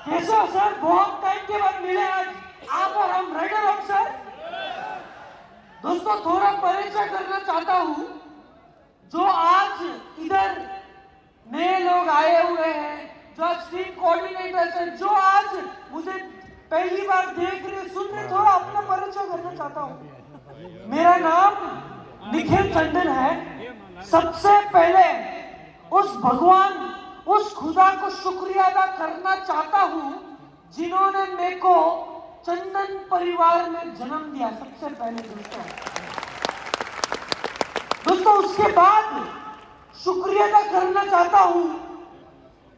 कैसे हो सर? बहुत टाइम के बाद मिले आज आप और हम। राइडर हम सर। दोस्तों थोड़ा परिचय करना चाहता हूँ। जो आज इधर नए लोग आए हुए हैं, जो आज टीम कोऑर्डिनेटर्स हैं, जो आज मुझे पहली बार देख रहे सुन रहे, थोड़ा अपना परिचय करना चाहता हूँ। मेरा नाम निखिल टंडन है। सबसे पहले उस भगवान, उस खुदा को शुक्रिया अदा करना चाहता हूं जिन्होंने मेरे को चंदन परिवार में जन्म दिया। सबसे पहले दोस्तों उसके बाद शुक्रिया अदा करना चाहता हूं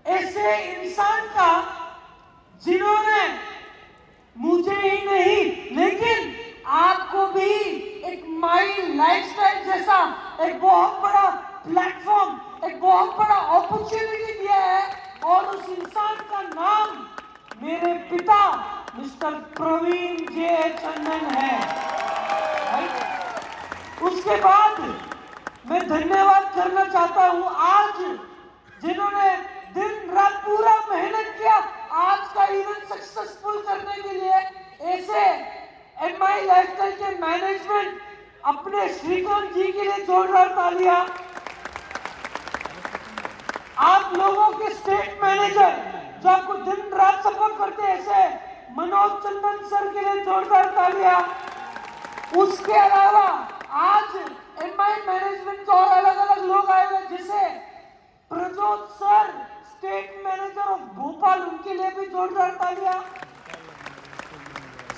ऐसे इंसान का जिन्होंने मुझे ही नहीं लेकिन आपको भी एक माई लाइफस्टाइल जैसा एक बहुत बड़ा प्लेटफॉर्म, एक बहुत बड़ा अपॉर्चुनिटी दिया है। और उस इंसान का नाम मेरे पिता मिस्टर प्रवीण जे टंडन है। उसके बाद मैं धन्यवाद करना चाहता हूं आज जिन्होंने दिन रात पूरा मेहनत किया आज का इवेंट सक्सेसफुल करने के लिए। ऐसे एमआई लाइफस्टाइल के मैनेजमेंट अपने श्रीकांत जी के लिए जोरदार तालियां। आप लोगों के स्टेट मैनेजर जो आपको दिन रात सपोर्ट करते हैं, ऐसे मनोज चंदन सर के लिए जोरदार तालियां। उसके अलावा आज एमआई मैनेजमेंट के और अलग अलग लोग आए हुए, जैसे Prajot sir state manager of Bhopal, उनके लिए भी जोरदार तालियां।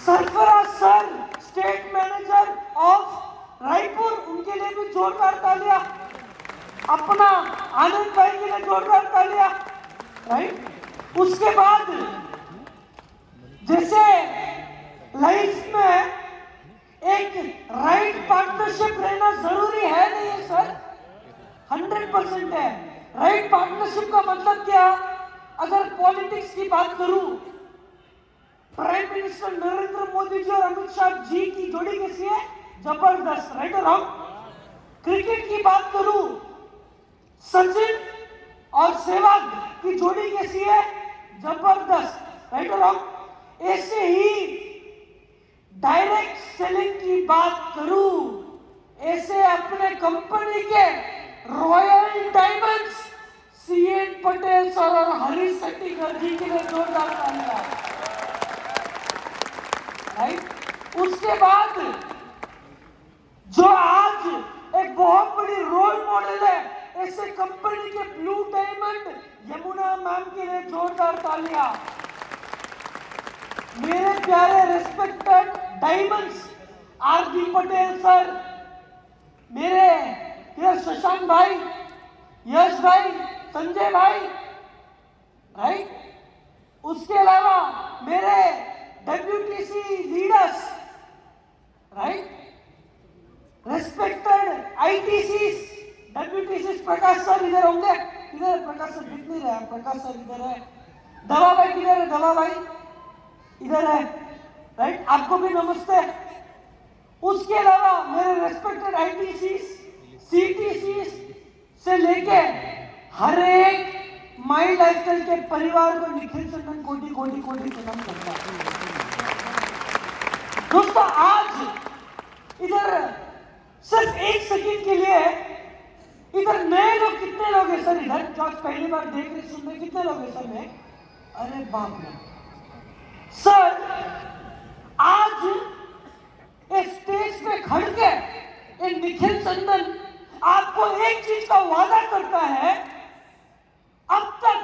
Sarfaraz sir state manager of Raipur, उनके लिए भी जोरदार तालियां। अपना आनंद भाई के लिए जोरदार तालियां। राइट। उसके बाद जैसे लाइफ में एक राइट पार्टनरशिप रहना जरूरी है, नहीं है सर? 100% है। राइट पार्टनरशिप का मतलब क्या? अगर पॉलिटिक्स की बात करूं, प्राइम मिनिस्टर नरेंद्र मोदी जी और अमित शाह जी की जोड़ी कैसी है? जबरदस्त। राइट और रॉन्ग? क्रिकेट की बात करूं, सचिन और सहवाग की जोड़ी कैसी है? जबरदस्त। राइट और रॉन्ग? ऐसे ही डायरेक्ट सेलिंग की बात करूं, ऐसे अपने कंपनी के royal diamonds CN Patel sir और हरीश सेट्टीकर जी के लिए जोरदार तालियां। राइट। उसके बाद जो आज एक बहुत बड़ी रोल मॉडल है, ऐसे कंपनी के ब्लू डायमंड यमुना मैम के लिए जोरदार तालियां। मेरे प्यारे respected diamonds RD Patel sir, मेरे शशांक भाई, यश भाई, संजय भाई। राइट। उसके अलावा मेरे WTC leaders, right, respected ITC WTC. Prakash sir इधर होंगे? इधर प्रकाश सर दिख नहीं रहे हैं। प्रकाश सर इधर है। दवा भाई किधर है? दवा भाई इधर है। राइट। आपको भी नमस्ते। उसके अलावा मेरे रेस्पेक्टेड आईटीसी, सीटीसी से लेके हर एक माई लाइफस्टाइल के परिवार को निखिल टंडन कोटि कोटि कोटि प्रणाम करता हूं। दोस्तों आज इधर सिर्फ एक सेकंड के लिए, इधर नए लोग कितने लोग हैं सर? इधर जो आज पहली बार देख रहे सुन रहे कितने लोग हैं सर में? अरे बाप रे सर, आज इस स्टेज पे खड़ के एक निखिल टंडन आपको एक चीज का वादा करता है। अब तक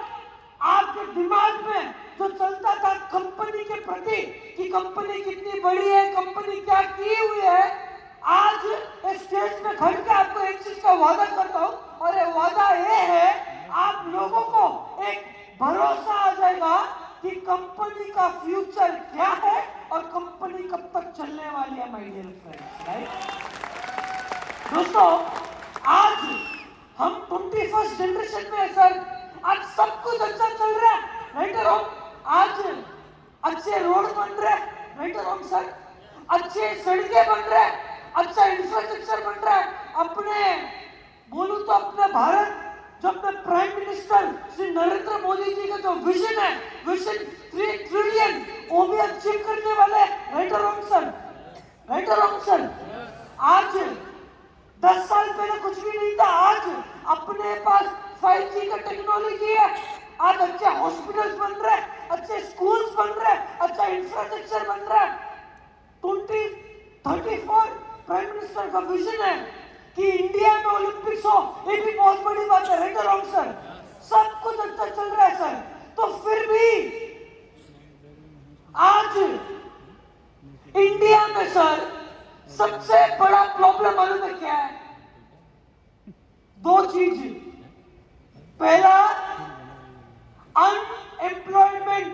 आपके दिमाग में जो चलता था कंपनी के प्रति कि कंपनी कितनी बड़ी है, कंपनी क्या की हुई है, आज इस स्टेज पे खड़ के आपको एक चीज का वादा करता हूं, और ये वादा ये है, आप लोगों को एक भरोसा आ जाएगा कि कंपनी का फ्यूचर क्या है और कंपनी कब तक चलने वाली है। My dear friends, right. दोस्तों आज हम 21st जनरेशन में है सर। आज सब कुछ अच्छा चल रहा है, राइट और रॉन्ग? आज अच्छे रोड बन रहे हैं, राइट और रॉन्ग सर? अच्छे सड़कें बन रहे हैं, अच्छा इंफ्रास्ट्रक्चर बन रहा है। अपने बोलूं तो अपने भारत जब मैं प्राइम मिनिस्टर श्री नरेंद्र मोदी जी का जो विजन है, विजन 3 ट्रिलियन, वो भी अचीव करने वाले, राइट और रॉन्ग सर? राइट और रॉन्ग सर? आज 10 साल पहले कुछ भी नहीं था, आज अपने पास 5G का टेक्नोलॉजी है, आज अच्छे हॉस्पिटल्स बन रहे, अच्छे स्कूल्स बन रहे, अच्छा इंफ्रास्ट्रक्चर बन रहा है। 2034 प्राइम मिनिस्टर का विजन है कि इंडिया में ओलंपिक्स हो, ये भी बहुत बड़ी बात है, राइट और रॉन्ग सर? सब कुछ अच्छा चल रहा है सर, तो फिर भी आज इंडिया में सर सबसे बड़ा प्रॉब्लम मालूम है क्या है? 2 चीज। पहला, अनएम्प्लॉयमेंट।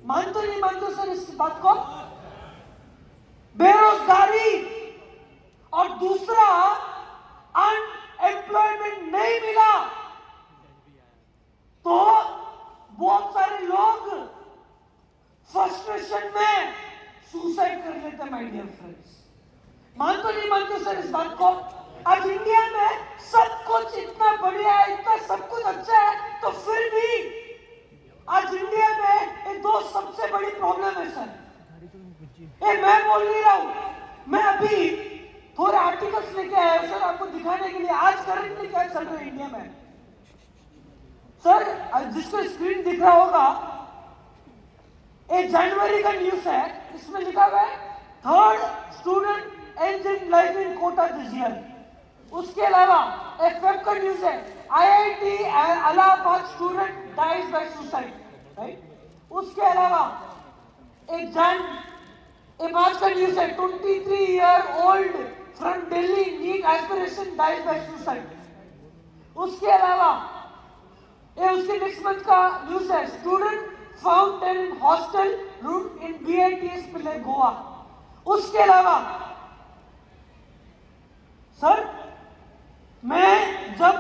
मानते नहीं मानते सर इस बात को? बेरोजगारी। और दूसरा, अनएम्प्लॉयमेंट नहीं मिला तो बहुत सारे लोग फ्रस्ट्रेशन में सुसाइड कर लेते हैं, माय डियर फ्रेंड्स। मानते नहीं मानते सर इस बात को? आज इंडिया में सब कुछ इतना बढ़िया है, इतना सब कुछ अच्छा है, तो फिर भी आज इंडिया में ये 2 सबसे बड़ी प्रॉब्लम है सर। ये मैं बोल नहीं रहा हूं, मैं अभी थोड़े आर्टिकल्स लेके आया हूं सर आपको दिखाने के लिए आज करंटली क्या चल रहा है इंडिया में। सर जिसको स्क्रीन दिख रहा होगा, ये जनवरी का न्यूज है, इसमें लिखा हुआ है 3rd student ends in life in Kota this year. उसके अलावा फेब का न्यूज है, IIT Allahabad student dies by suicide, right? उसके अलावा एक मार्च का न्यूज है, 23 year old from Delhi NEET aspiration dies by suicide. उसके अलावा ये उसके नेक्स्ट मंथ का न्यूज है, student found dead in hostel room in BITS Pilani Goa. उसके अलावा सर मैं जब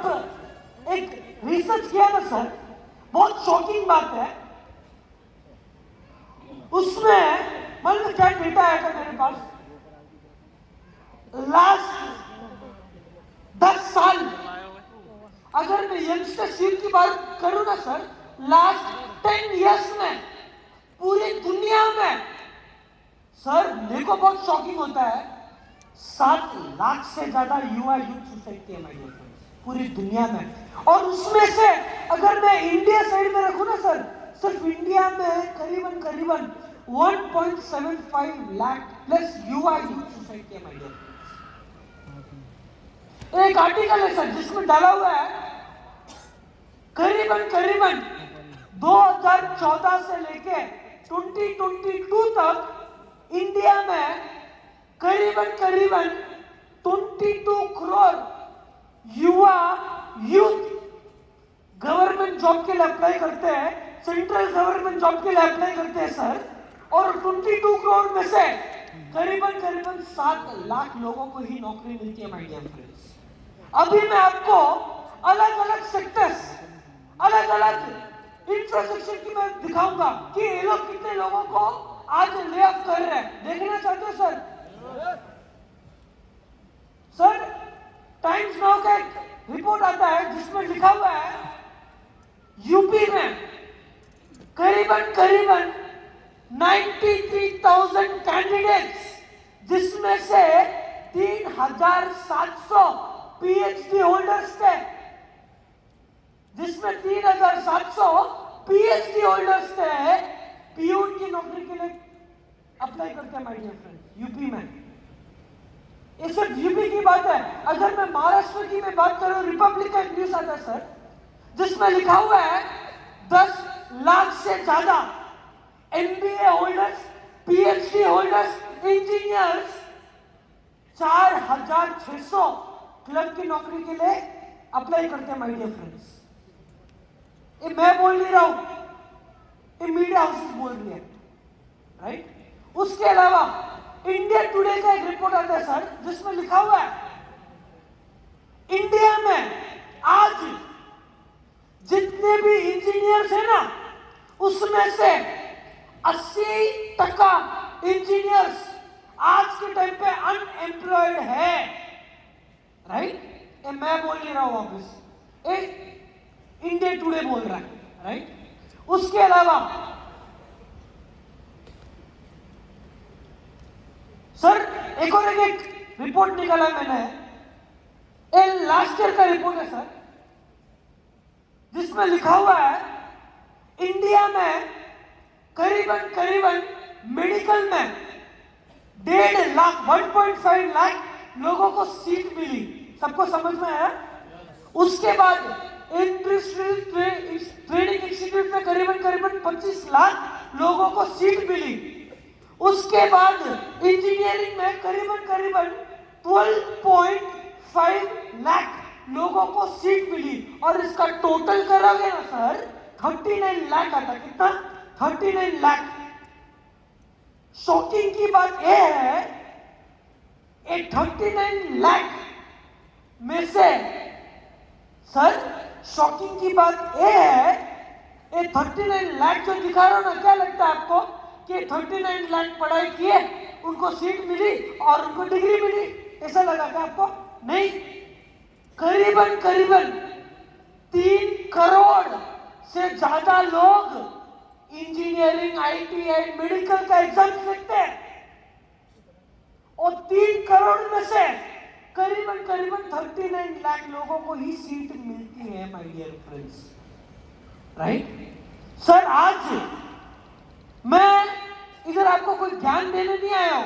एक रिसर्च किया ना सर, बहुत शॉकिंग बात है, उसमें मतलब क्या डेटा आया था मेरे पास, लास्ट 10 साल अगर मैं यंगस्टरशिप की बात करूं ना सर, लास्ट 10 इयर्स में पूरी दुनिया में सर मेरे को बहुत शॉकिंग होता है, 7 लाख से ज्यादा युवा यूथ सुसाइड किए माय डियर फ्रेंड्स पूरी दुनिया में। और उसमें से अगर मैं इंडिया साइड में रखूं ना सर, सिर्फ इंडिया में करीबन 1.75 लाख प्लस युवा यूथ सुसाइड किए माय डियर फ्रेंड्स। एक आर्टिकल है सर जिसमें डाला हुआ है करीबन 2014 से लेके 2022 तक इंडिया में करीबन 22 करोड़ युवा यूथ गवर्नमेंट जॉब के लिए अप्लाई करते हैं, सेंट्रल गवर्नमेंट जॉब के लिए अप्लाई करते हैं सर, और 22 करोड़ में से करीबन 7 लाख लोगों को ही नौकरी मिलती है माय डियर फ्रेंड्स। अभी मैं आपको अलग अलग सेक्टर्स, अलग अलग इंफ्रास्ट्रक्चर की मैं दिखाऊंगा कि ये लोग कितने लोगों को आज ले ऑफ कर रहे हैं। देखना चाहते हो सर? सर टाइम्स नाउ का एक रिपोर्ट आता है जिसमें लिखा हुआ है यूपी में करीबन 93,000 कैंडिडेट्स, जिसमें से 3,700 PhD होल्डर्स थे, जिसमें 3,700 PhD होल्डर्स थे, पीयून की नौकरी के लिए अप्लाई करते हैं माय डियर फ्रेंड्स यूपी में। ये सिर्फ यूपी की बात है, अगर मैं महाराष्ट्र की मैं बात करूं, रिपब्लिक का न्यूज आता है सर जिसमें लिखा हुआ है 10 लाख से ज्यादा MBA holders, PhD holders, engineers 4,600 clerk की नौकरी के लिए अप्लाई करते हैं माय डियर फ्रेंड्स। ये मैं बोल नहीं रहा हूं, ये मीडिया हाउसेस बोल रही है, राइट? उसके अलावा इंडिया टुडे का एक रिपोर्ट आता है सर जिसमें लिखा हुआ है इंडिया में आज जितने भी इंजीनियर्स हैं ना, उसमें से 80% इंजीनियर्स आज के टाइम पे अनएम्प्लॉयड है, राइट? ये मैं बोल नहीं रहा हूं वापस, इंडिया टुडे बोल रहा है, राइट। उसके अलावा सर एक और एक रिपोर्ट निकाला मैंने, लास्ट ईयर का रिपोर्ट है सर, जिसमें लिखा हुआ है इंडिया में करीबन करीबन मेडिकल में 1.5 लाख 1.5 लाख लोगों को सीट मिली। सबको समझ में आया? उसके बाद ट्रेनिंग इंस्टीट्यूट में करीबन करीबन 25 लाख लोगों को सीट मिली। उसके बाद इंजीनियरिंग में करीबन करीबन 12.5 लाख लोगों को सीट मिली। और इसका टोटल करोगे ना सर 39 लाख आता। कितना? 39 लाख। शॉकिंग की बात यह है, 39 लाख में से सर शॉकिंग की बात यह है, 39 लाख जो दिखा रहा हूं ना, क्या लगता है आपको कि 39 लाख पढ़ाई किए, उनको सीट मिली और उनको डिग्री मिली, ऐसा लगा क्या आपको? नहीं, करीबन करीबन 3 करोड़ से ज्यादा लोग इंजीनियरिंग, आईटीआई, मेडिकल का एग्जाम लिखते हैं और 3 करोड़ में से करीबन करीबन 39 लाख लोगों को ही सीट मिलती है, my dear friends, right. Sir आज मैं इधर आपको कोई ज्ञान देने नहीं आया हूं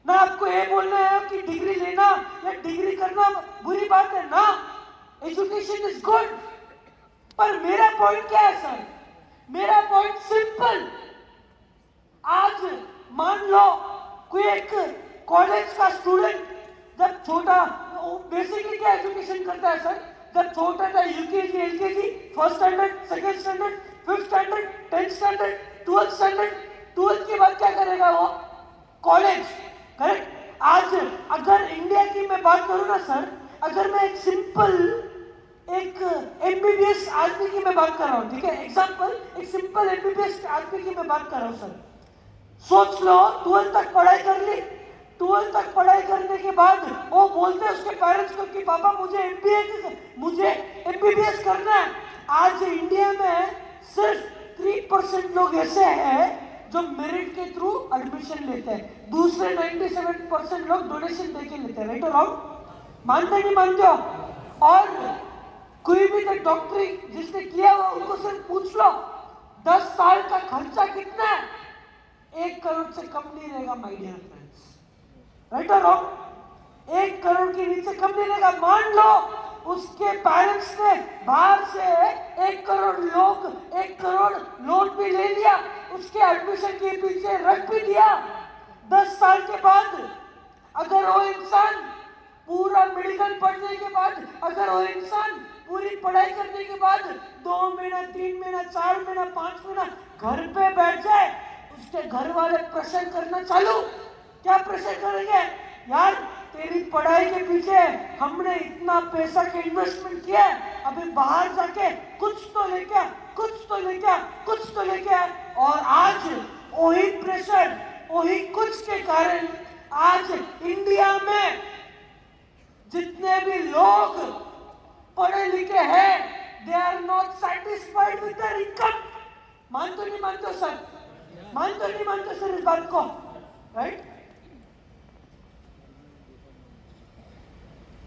ना, आपको ये बोलना है कि डिग्री लेना या डिग्री करना बुरी बात है ना, एजुकेशन इज गुड। पर मेरा पॉइंट क्या है सर? मेरा पॉइंट सिंपल। आज मान लो कोई एक कॉलेज का स्टूडेंट जब छोटा, बेसिकली क्या एजुकेशन करता है सर? जब छोटा था UKG, LKG, first standard, second standard, fifth standard, 10th standard, 12th standard, 12th के बाद क्या करेगा वो? College, correct. आज अगर इंडिया की मैं बात करूं ना सर, अगर मैं एक सिंपल एक एमबीबीएस आदमी की मैं बात कर रहा हूं, ठीक है, एग्जांपल, एक सिंपल एमबीबीएस आदमी की मैं बात कर रहा हूं सर। सोच लो 12th तक पढ़ाई कर ली, 12th तक पढ़ाई करने के बाद वो बोलते हैं उसके पेरेंट्स को कि पापा मुझे एमबीबीएस करना है। आज इंडिया में सिर्फ 3% लोग ऐसे हैं जो मेरिट के थ्रू एडमिशन लेते हैं, दूसरे 97% लोग डोनेशन देके लेते हैं, राइट और रॉन्ग? मानते नहीं मानते हो? और कोई भी तो डॉक्टरी जिसने किया हुआ उनको सिर्फ पूछ लो 10 साल का खर्चा कितना है, 1 करोड़ से कम नहीं रहेगा, माय डियर फ्रेंड्स, राइट और रॉन्ग? 1 करोड़ के नीचे कम नहीं रहेगा। मान लो उसके पेरेंट्स ने बाहर से 1 करोड़ लोन भी ले लिया, उसके एडमिशन के पीछे रख भी दिया। 10 साल के बाद अगर वो इंसान पूरा मेडिकल पढ़ने के बाद, अगर वो इंसान पूरी पढ़ाई करने के बाद 2 महीना, 3 महीना, 4 महीना, 5 महीना घर पे बैठ जाए, उसके घर वाले प्रेशर करना चालू। क्या प्रेशर करेंगे? यार तेरी पढ़ाई के पीछे हमने इतना पैसा के इन्वेस्टमेंट किया है, अभी बाहर जाके कुछ तो लेके आ, कुछ तो लेके आ, कुछ तो लेके आ। और आज वही प्रेशर, वही कुछ के कारण आज इंडिया में जितने भी लोग पढ़े लिखे हैं, they are not satisfied with their income. मानते नहीं मानते सर? मानते नहीं मानते सर इस बात को, राइट?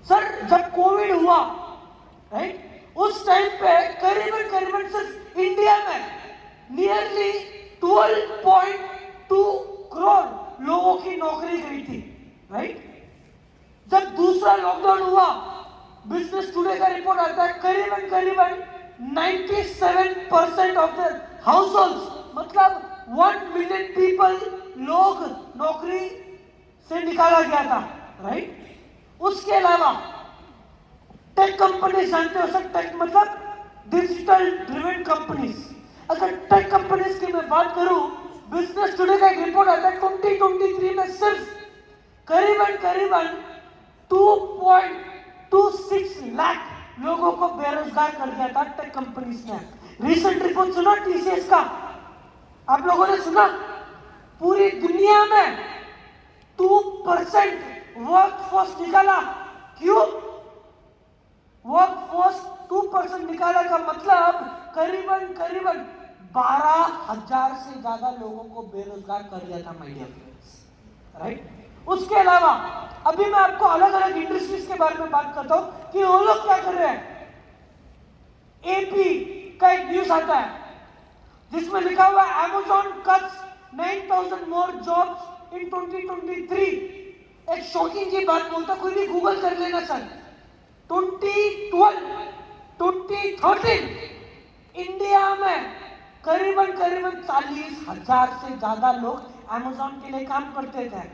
सर जब कोविड हुआ, राइट, उस टाइम पे करीबन करीबन सिर्फ इंडिया में नियरली 12.2 करोड़ लोगों की नौकरी गई थी, राइट। जब दूसरा लॉकडाउन हुआ, बिजनेस टुडे का रिपोर्ट आता है करीबन करीबन 97% ऑफ द हाउसहोल्ड्स, मतलब 1 मिलियन पीपल लोग नौकरी से निकाला गया था, राइट। उसके अलावा टेक कंपनीज जानते हो सर? टेक मतलब डिजिटल ड्रिवन कंपनीज। अगर टेक कंपनीज की मैं बात करूं, बिजनेस टुडे का एक रिपोर्ट आता है 2023 में सिर्फ करीबन करीबन 2.26 लाख लोगों को बेरोजगार कर दिया था टेक कंपनीज ने। रिसेंट रिपोर्ट सुना टीसीएस का? आप लोगों ने सुना? पूरी दुनिया में 2% वर्कफोर्स निकाला। क्यों? वर्कफोर्स 2% निकाला का मतलब करीबन करीबन 12,000 से ज्यादा लोगों को बेरोजगार कर दिया था माय डियर फ्रेंड्स, राइट। उसके अलावा अभी मैं आपको अलग अलग इंडस्ट्रीज के बारे में बात करता हूं कि वो लोग क्या कर रहे हैं। एपी का एक न्यूज आता है जिसमें लिखा हुआ है Amazon cuts 9,000 more jobs in 2023। एक शॉकिंग की बात बोलता, कोई भी गूगल कर लेना सर। 2012 2013 इंडिया में करीबन करीबन 40,000 से ज्यादा लोग Amazon के लिए काम करते थे।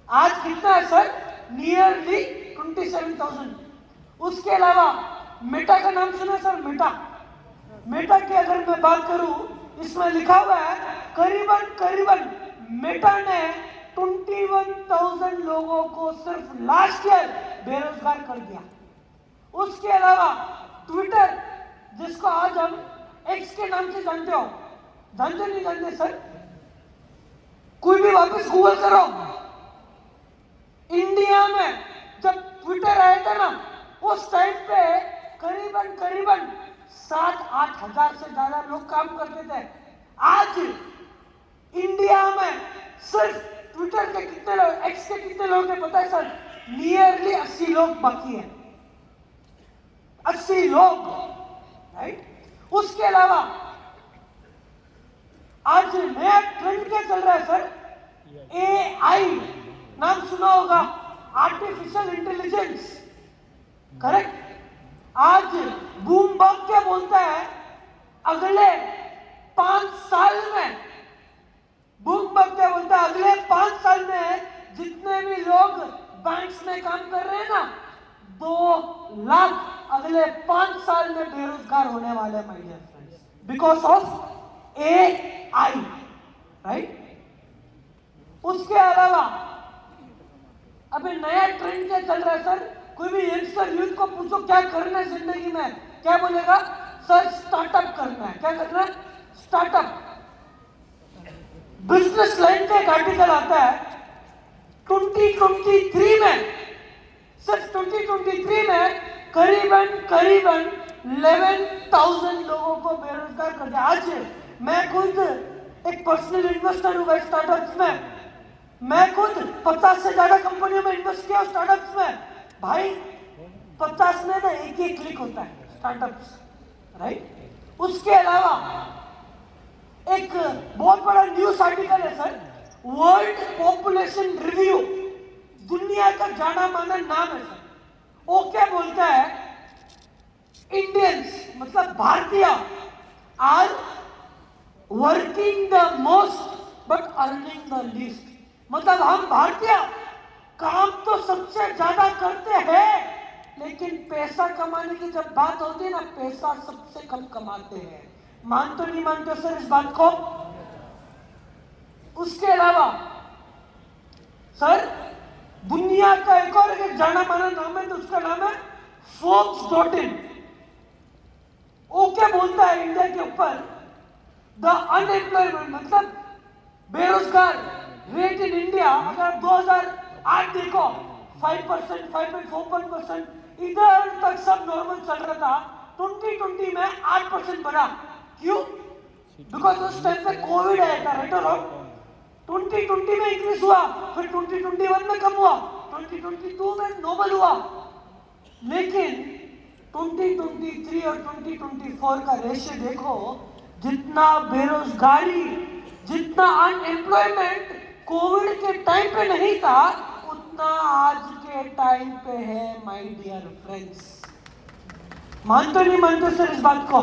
आज कितना है सर? नियरली 27,000। उसके अलावा मेटा का नाम सुना सर? मेटा की अगर मैं बात करूं, इसमें लिखा हुआ है करीबन करीबन मेटा ने 21,000 लोगों को सिर्फ लास्ट ईयर बेरोजगार कर दिया। उसके अलावा ट्विटर, जिसको आज हम एक्स के नाम से जानते हो, जानते नहीं जानते सर? कोई भी वापस गूगल करो। इंडिया में जब ट्विटर आया था ना, उस टाइम पे करीबन करीबन 7-8 हजार से ज्यादा लोग काम करते थे। आज इंडिया में सिर्फ ट्विटर के कितने लोग, एक्स के कितने लोग हैं पता है सर? नियरली 80 लोग बाकी हैं, 80 लोग, राइट। उसके अलावा आज नया ट्रेंड क्या चल रहा है सर? AI, नाम सुना होगा, आर्टिफिशियल इंटेलिजेंस, करेक्ट। आज बूमबर्ग क्या बोलता है, अगले 5 साल में, बूमबर्ग क्या बोलता है, अगले 5 साल में जितने भी लोग बैंक्स में काम कर रहे हैं ना, 2 लाख अगले 5 साल में बेरोजगार होने वाले my dear friends, because of AI, right. उसके अलावा अभी नया ट्रेंड क्या चल रहा है सर? कोई भी यंगस्टर यूथ को पूछो क्या करना है जिंदगी में, क्या बोलेगा? सर स्टार्टअप करना है। क्या करना है? स्टार्टअप। बिजनेस लाइन का एक आर्टिकल आता है 2023 में, सिर्फ 2023 में करीबन करीबन 11,000 लोगों को बेरोजगार कर दिया। आज मैं खुद एक पर्सनल इन्वेस्टर हूँ स्टार्टअप्स में। मैं खुद 50 से ज्यादा कंपनियों में इन्वेस्ट किया स्टार्टअप्स में। भाई 50 में ना एक ही क्लिक होता है स्टार्टअप्स, राइट। उसके अलावा एक बहुत बड़ा न्यूज आर्टिकल है सर, वर्ल्ड पॉपुलेशन रिव्यू, दुनिया का जाना माना नाम है सर। वो क्या बोलता है, इंडियंस मतलब भारतीय are working the most but earning the least. मतलब हम भारतीय काम तो सबसे ज्यादा करते हैं, लेकिन पैसा कमाने की जब बात होती है ना, पैसा सबसे कम कमाते हैं। मान तो नहीं मानते सर इस बात को? उसके अलावा सर दुनिया का एक और एक जाना माना नाम है, तो उसका नाम है Forbes.in। वो क्या बोलता है इंडिया के ऊपर, द अनएम्प्लॉयमेंट मतलब बेरोजगार रेट इन इंडिया, अगर 2008 देखो 5%, 5.4%, इधर तक सब नॉर्मल चल रहा था। 2020 में 8% बढ़ा। क्यों? बिकॉज उस टाइम पे कोविड आया था, राइट और रॉन्ग। 2020 में इंक्रीज हुआ, फिर 2021 में कम हुआ, 2022 में नॉर्मल हुआ। लेकिन 2023 और 2024 का रेशियो देखो, जितना बेरोजगारी, जितना अनएम्प्लॉयमेंट कोविड के टाइम पे नहीं था, उतना आज के टाइम पे है माय डियर फ्रेंड्स। मानते नहीं मानते सर इस बात को,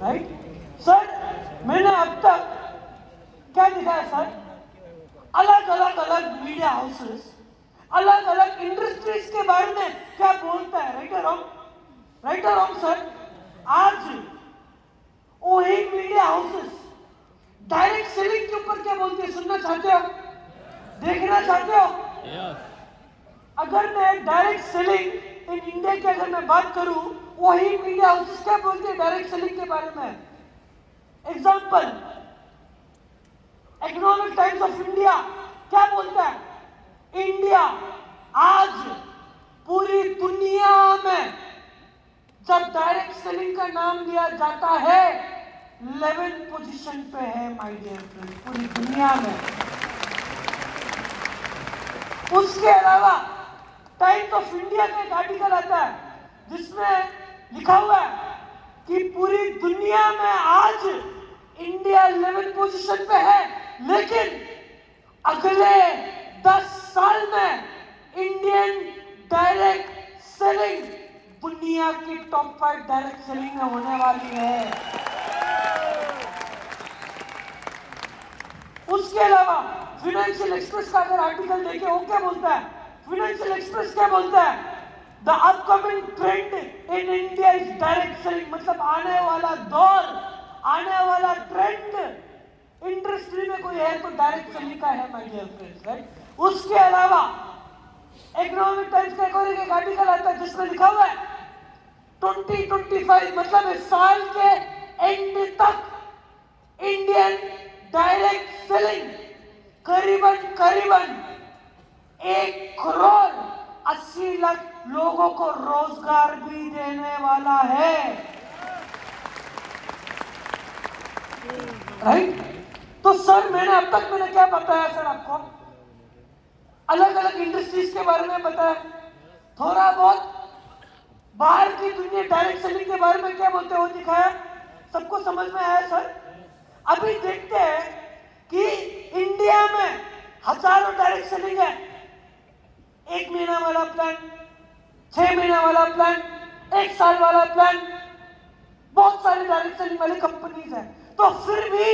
राइट? सर मैंने अब तक क्या दिखाया सर, अलग अलग मीडिया हाउसेस, अलग अलग इंडस्ट्रीज के बारे में क्या बोलता है, राइट और रॉन्ग, राइट और रॉन्ग सर। आज वही मीडिया हाउसेस डायरेक्ट सेलिंग के ऊपर क्या बोलते हैं, सुनना चाहते हो, देखना चाहते हो? अगर मैं डायरेक्ट सेलिंग इन इंडिया की अगर मैं बात करूं, वही मीडिया हाउसेस क्या बोलते हैं डायरेक्ट सेलिंग के बारे में? Example, economic times of India क्या बोलता है, इंडिया आज पूरी दुनिया में जब डायरेक्ट सेलिंग का नाम लिया जाता है 11th पोजीशन पे है माय डियर फ्रेंड्स, पूरी दुनिया में। उसके अलावा टाइम्स ऑफ इंडिया का एक आर्टिकल आता है जिसमें लिखा हुआ है कि पूरी दुनिया में आज इंडिया 11th पोजीशन पे है, लेकिन अगले 10 साल में इंडियन डायरेक्ट सेलिंग दुनिया की टॉप 5 डायरेक्ट सेलिंग में होने वाली है। उसके अलावा फाइनेंशियल एक्सप्रेस का अगर आर्टिकल देखें, वो क्या बोलता है? फाइनेंशियल एक्सप्रेस क्या बोलता है? The upcoming trend in India is direct selling, मतलब आने वाला दौर, आने वाला ट्रेंड इंडस्ट्री में कोई है तो डायरेक्ट सेलिंग का है माय डियर फ्रेंड्स, राइट। उसके अलावा इकोनॉमिक टाइम्स का एक आर्टिकल आता है जिसमें लिखा हुआ है 2025 मतलब इस साल के एंड तक इंडियन डायरेक्ट सेलिंग करीबन 1,80,00,000 लोगों को रोजगार भी देने वाला है, राइट। तो सर मैंने अब तक क्या बताया सर आपको? अलग अलग इंडस्ट्रीज के बारे में बताया, थोड़ा बहुत बाहर की दुनिया डायरेक्ट सेलिंग के बारे में क्या बोलते हो दिखाया, सबको समझ में आया सर? अभी देखते हैं कि इंडिया में हजारों डायरेक्ट सेलिंग है, 1 महीना वाला प्लान, 6 महीना वाला प्लान, 1 साल वाला प्लान, बहुत सारी डायरेक्ट सेलिंग वाली कंपनीज है। तो फिर भी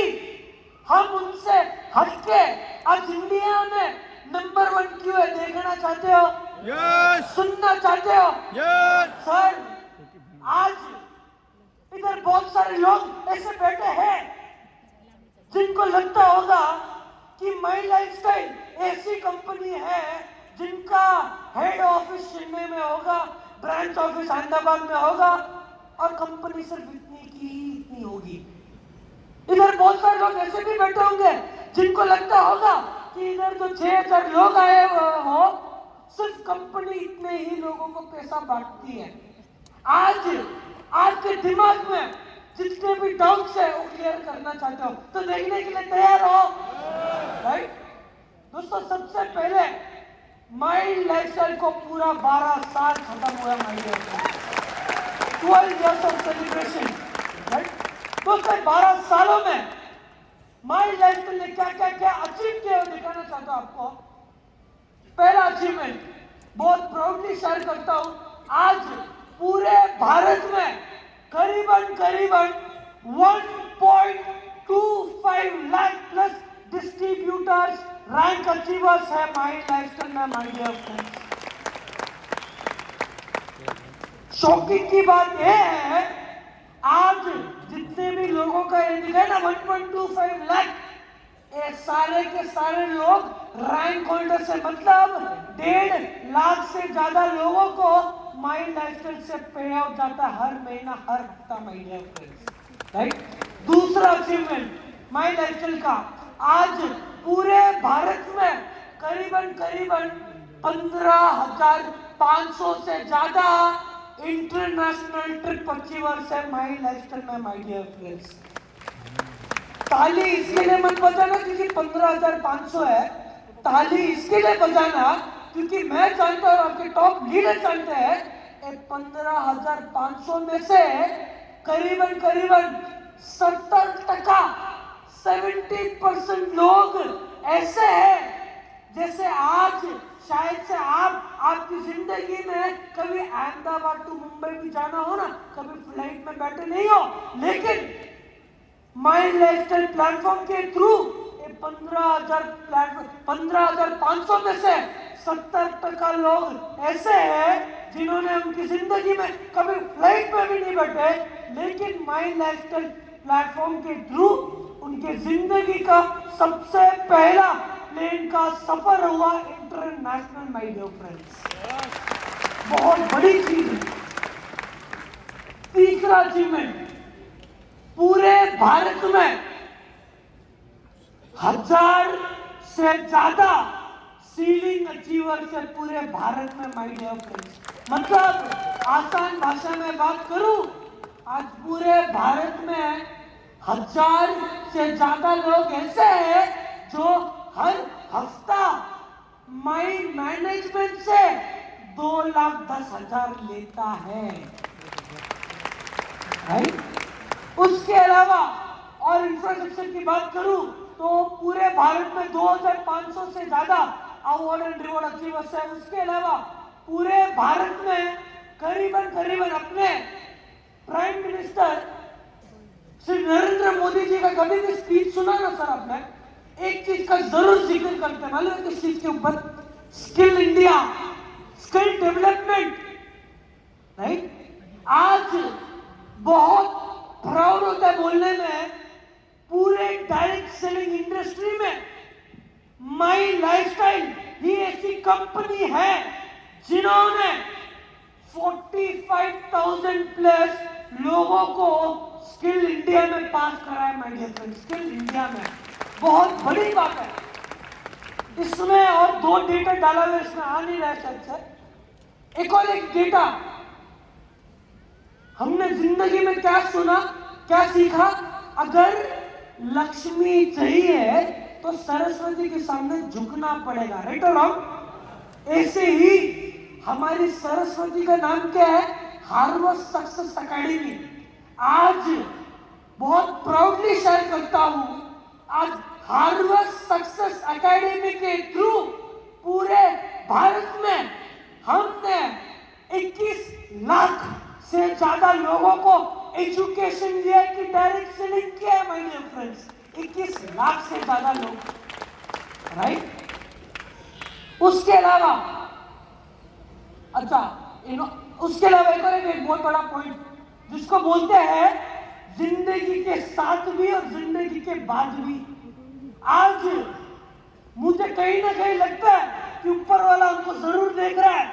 हम उनसे हटके आज इंडिया में नंबर 1 क्यों है, देखना चाहते हो? yes! सुनना चाहते हो? yes! सर आज इधर बहुत सारे लोग ऐसे बैठे हैं जिनको लगता होगा कि माई लाइफस्टाइल ऐसी कंपनी है जिनका हेड ऑफिस चेन्नई में होगा, ब्रांच ऑफिस अहमदाबाद में होगा और कंपनी सिर्फ इतनी होगी। इधर बहुत सारे लोग ऐसे भी बैठे होंगे जिनको लगता होगा कि इधर जो 6,000 लोग आए हो, सिर्फ कंपनी इतने ही लोगों को पैसा बांटती है। आज आपके दिमाग में जितने भी डाउट्स है वो क्लियर करना चाहते हो तो देखने के लिए तैयार हो, राइट। दोस्तों सबसे पहले माइंड लाइफस्टाइल को पूरा 12 साल खत्म हुआ, mind lifestyle 12 years of celebration, right. दोस्तों 12 सालों में माइंड लाइफस्टाइल ने क्या अचीव किया दिखाना चाहता हूं आपको। पहला अचीवमेंट बहुत प्राउडली शेयर करता हूं, आज पूरे भारत में करीबन 1.25 lakh plus distributors rank achievers है माइंड लाइफस्टाइल में, माय डियर फ्रेंड्स। शॉकिंग की बात यह है आज जितने भी लोगों का ये दिखा ना 1.25 लाख, ये सारे के सारे लोग रैंक होल्डर से, मतलब 1.5 लाख से ज्यादा लोगों को माइंड लाइफस्टाइल से पे आउट जाता है हर महीना, हर हफ्ता, माय डियर फ्रेंड्स, राइट। दूसरा अचीवमेंट माइंड लाइफस्टाइल का, आज पूरे भारत में करीबन 15,500 से ज्यादा इंटरनेशनल ट्रिप अचीवर्स है माइंड लाइफस्टाइल में, माय डियर फ्रेंड्स। ताली इसके लिए मत बजाना क्योंकि 15,500 है, ताली इसके लिए बजाना क्योंकि मैं जानता हूं आपके टॉप लीडर जानते हैं 15,500 में से करीबन 70%, 70% लोग ऐसे हैं जैसे आज शायद से आपकी जिंदगी में कभी अहमदाबाद टू मुंबई भी जाना हो ना, कभी फ्लाइट में बैठे नहीं हो, लेकिन माइंड लाइफस्टाइल प्लेटफॉर्म के थ्रू 15,500 में से 70% लोग ऐसे हैं जिन्होंने उनकी जिंदगी में कभी फ्लाइट में भी नहीं बैठे, लेकिन माइंड लाइफस्टाइल प्लेटफॉर्म के थ्रू उनके जिंदगी का सबसे पहला प्लेन का सफर हुआ इंटरनेशनल, माय डियर फ्रेंड्स। बहुत बड़ी चीज है। तीसरा अचीवमेंट, पूरे भारत में 1,000 से ज्यादा सीलिंग अचीवर्स है पूरे भारत में माय डियर फ्रेंड्स। मतलब आसान भाषा में बात करूं, आज पूरे भारत में 1000 से ज्यादा लोग ऐसे हैं जो हर हफ्ता माई मैनेजमेंट से 2,10,000 लेता है। उसके अलावा और इंफ्रास्ट्रक्चर की बात करूं तो पूरे भारत में 2,500 से ज्यादा अवार्ड एंड रिवॉर्ड अचीवर्स है। उसके अलावा पूरे भारत में करीबन अपने प्राइम मिनिस्टर श्री नरेंद्र मोदी जी का कभी भी स्पीच सुना ना सर आपने, एक चीज का जरूर जिक्र करते हैं, मालूम है किस चीज के ऊपर? Skill India, skill development. Right, आज बहुत प्राउड होता है बोलने में, पूरे डायरेक्ट सेलिंग इंडस्ट्री में माई लाइफस्टाइल ही ऐसी कंपनी है जिन्होंने 45,000 प्लस लोगों को स्किल इंडिया में पास कराया। My dear friends, skill India में बहुत बड़ी बात है। इसमें और 2 डेटा डाला हुआ, इसमें आ नहीं रहा शायद से। एक और एक डेटा, हमने जिंदगी में क्या सुना, क्या सीखा? अगर लक्ष्मी चाहिए तो सरस्वती के सामने झुकना पड़ेगा। राइट और रॉन्ग? ऐसे ही हमारी सरस्वती का नाम क्या है? Harvard success academy. आज बहुत प्राउडली शेयर करता हूं, आज हार्वर्ड सक्सेस एकेडमी के थ्रू पूरे भारत में हमने 21 लाख से ज्यादा लोगों को एजुकेशन दिया कि डायरेक्ट सेलिंग किया है। माय डियर फ्रेंड्स, 21 लाख से ज्यादा लोग। राइट, उसके अलावा उसके अलावा एक बहुत बड़ा पॉइंट जिसको बोलते हैं जिंदगी के साथ भी और जिंदगी के बाद भी। आज मुझे कहीं ना कहीं लगता है कि ऊपर वाला हमको जरूर देख रहा है।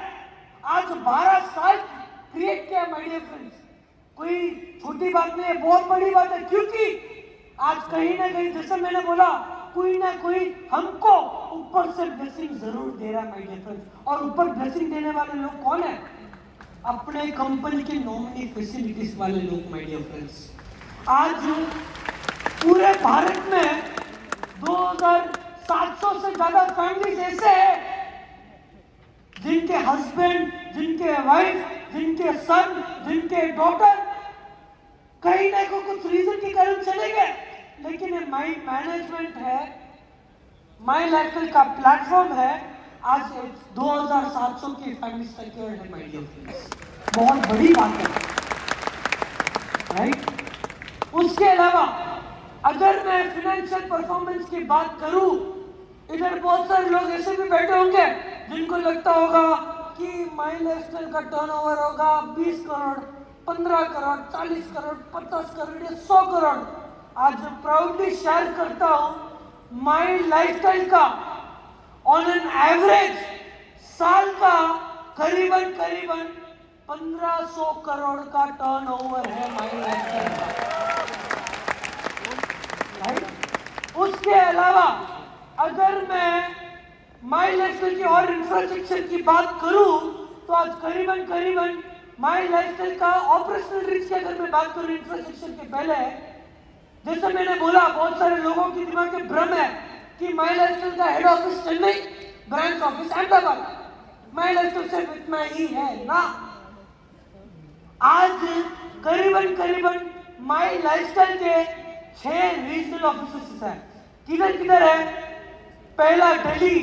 आज 12 साल क्रिएट किया माय डियर फ्रेंड्स, कोई छोटी बात नहीं है, बहुत बड़ी बात है। क्योंकि आज कहीं ना कहीं जैसे मैंने बोला, कोई ना कोई हमको ऊपर से ब्लेसिंग जरूर दे रहा है माय डियर फ्रेंड्स। और ऊपर ब्लेसिंग देने वाले लोग कौन है? अपने कंपनी के नॉमिनी फैसिलिटीज वाले लोग माय डियर फ्रेंड्स। आज पूरे भारत में 2,700 से ज्यादा फैमिलीज ऐसे हैं जिनके हस्बैंड, जिनके वाइफ, जिनके सन, जिनके डॉटर कहीं ना कहीं कुछ रीजन के कारण चले गए, लेकिन ये माई मैनेजमेंट है, माई लाइफस्टाइल का प्लेटफॉर्म है। आज 2,700 की फैमिली सिक्योर है माय डियर फ्रेंड्स, बहुत बड़ी बात है। राइट, उसके अलावा अगर मैं फाइनेंशियल परफॉर्मेंस की बात करूं, इधर बहुत सारे लोग ऐसे भी बैठे होंगे जिनको लगता होगा कि माई लाइफस्टाइल का टर्नओवर होगा 20 करोड़, 15 करोड़, 40 करोड़, 50 करोड़ या 100 करोड़। आज प्राउडली शेयर करता हूं, माई लाइफस्टाइल का ऑन एन एवरेज साल का करीबन 1500 करोड़ का टर्नओवर है माई लाइफस्टाइल का। उसके अलावा अगर मैं माई लाइफस्टाइल की और इंफ्रास्ट्रक्चर की बात करूं तो आज करीबन माई लाइफस्टाइल का ऑपरेशनल रिच की अगर मैं बात करूं इंफ्रास्ट्रक्चर के पहले, जैसे मैंने बोला बहुत सारे लोगों के दिमाग में भ्रम है कि माई लाइफस्टाइल का head office Chennai, branch office Ahmedabad, My Lifestyle सिर्फ इतना ही है ना। आज करीबन माई लाइफस्टाइल के 6 रीजनल ऑफिसेस हैं। किधर है? पहला दिल्ली,